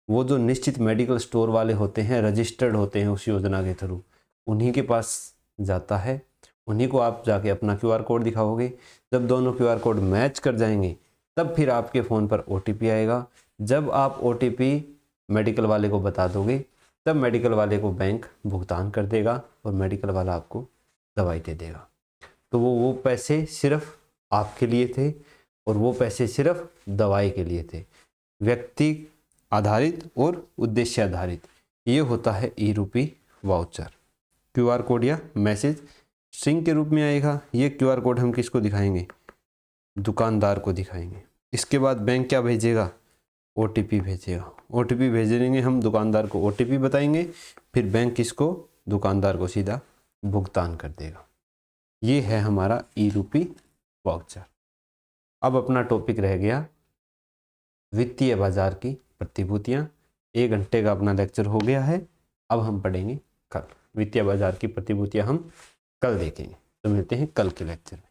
वो जो निश्चित मेडिकल स्टोर वाले होते हैं, रजिस्टर्ड होते हैं उस योजना के थ्रू, उन्हीं के पास जाता है, उन्हीं को आप जाके अपना क्यूआर कोड दिखाओगे। जब दोनों क्यूआर कोड मैच कर जाएंगे तब फिर आपके फ़ोन पर ओटीपी आएगा। जब आप ओटीपी मेडिकल वाले को बता दोगे तब मेडिकल वाले को बैंक भुगतान कर देगा और मेडिकल वाला आपको दवाई दे देगा। तो वो पैसे सिर्फ आपके लिए थे और वो पैसे सिर्फ दवाई के लिए थे। व्यक्ति आधारित और उद्देश्य आधारित, ये होता है ई रूपी वाउचर। क्यूआर कोड या मैसेज स्ट्रिंग के रूप में आएगा। ये क्यूआर कोड हम किसको दिखाएंगे, दुकानदार को दिखाएंगे। इसके बाद बैंक क्या भेजेगा, ओटीपी भेजेगा। ओटीपी भेजेंगे हम दुकानदार को, ओटीपी बताएंगे, फिर बैंक किसको, दुकानदार को सीधा भुगतान कर देगा। ये है हमारा ई रूपी वाउचर। अब अपना टॉपिक रह गया वित्तीय बाजार की प्रतिभूतियां। 1 घंटे का अपना लेक्चर हो गया है। अब हम पढ़ेंगे कल वित्तीय बाजार की प्रतिभूतियां, हम कल देखेंगे। तो मिलते हैं कल के लेक्चर में।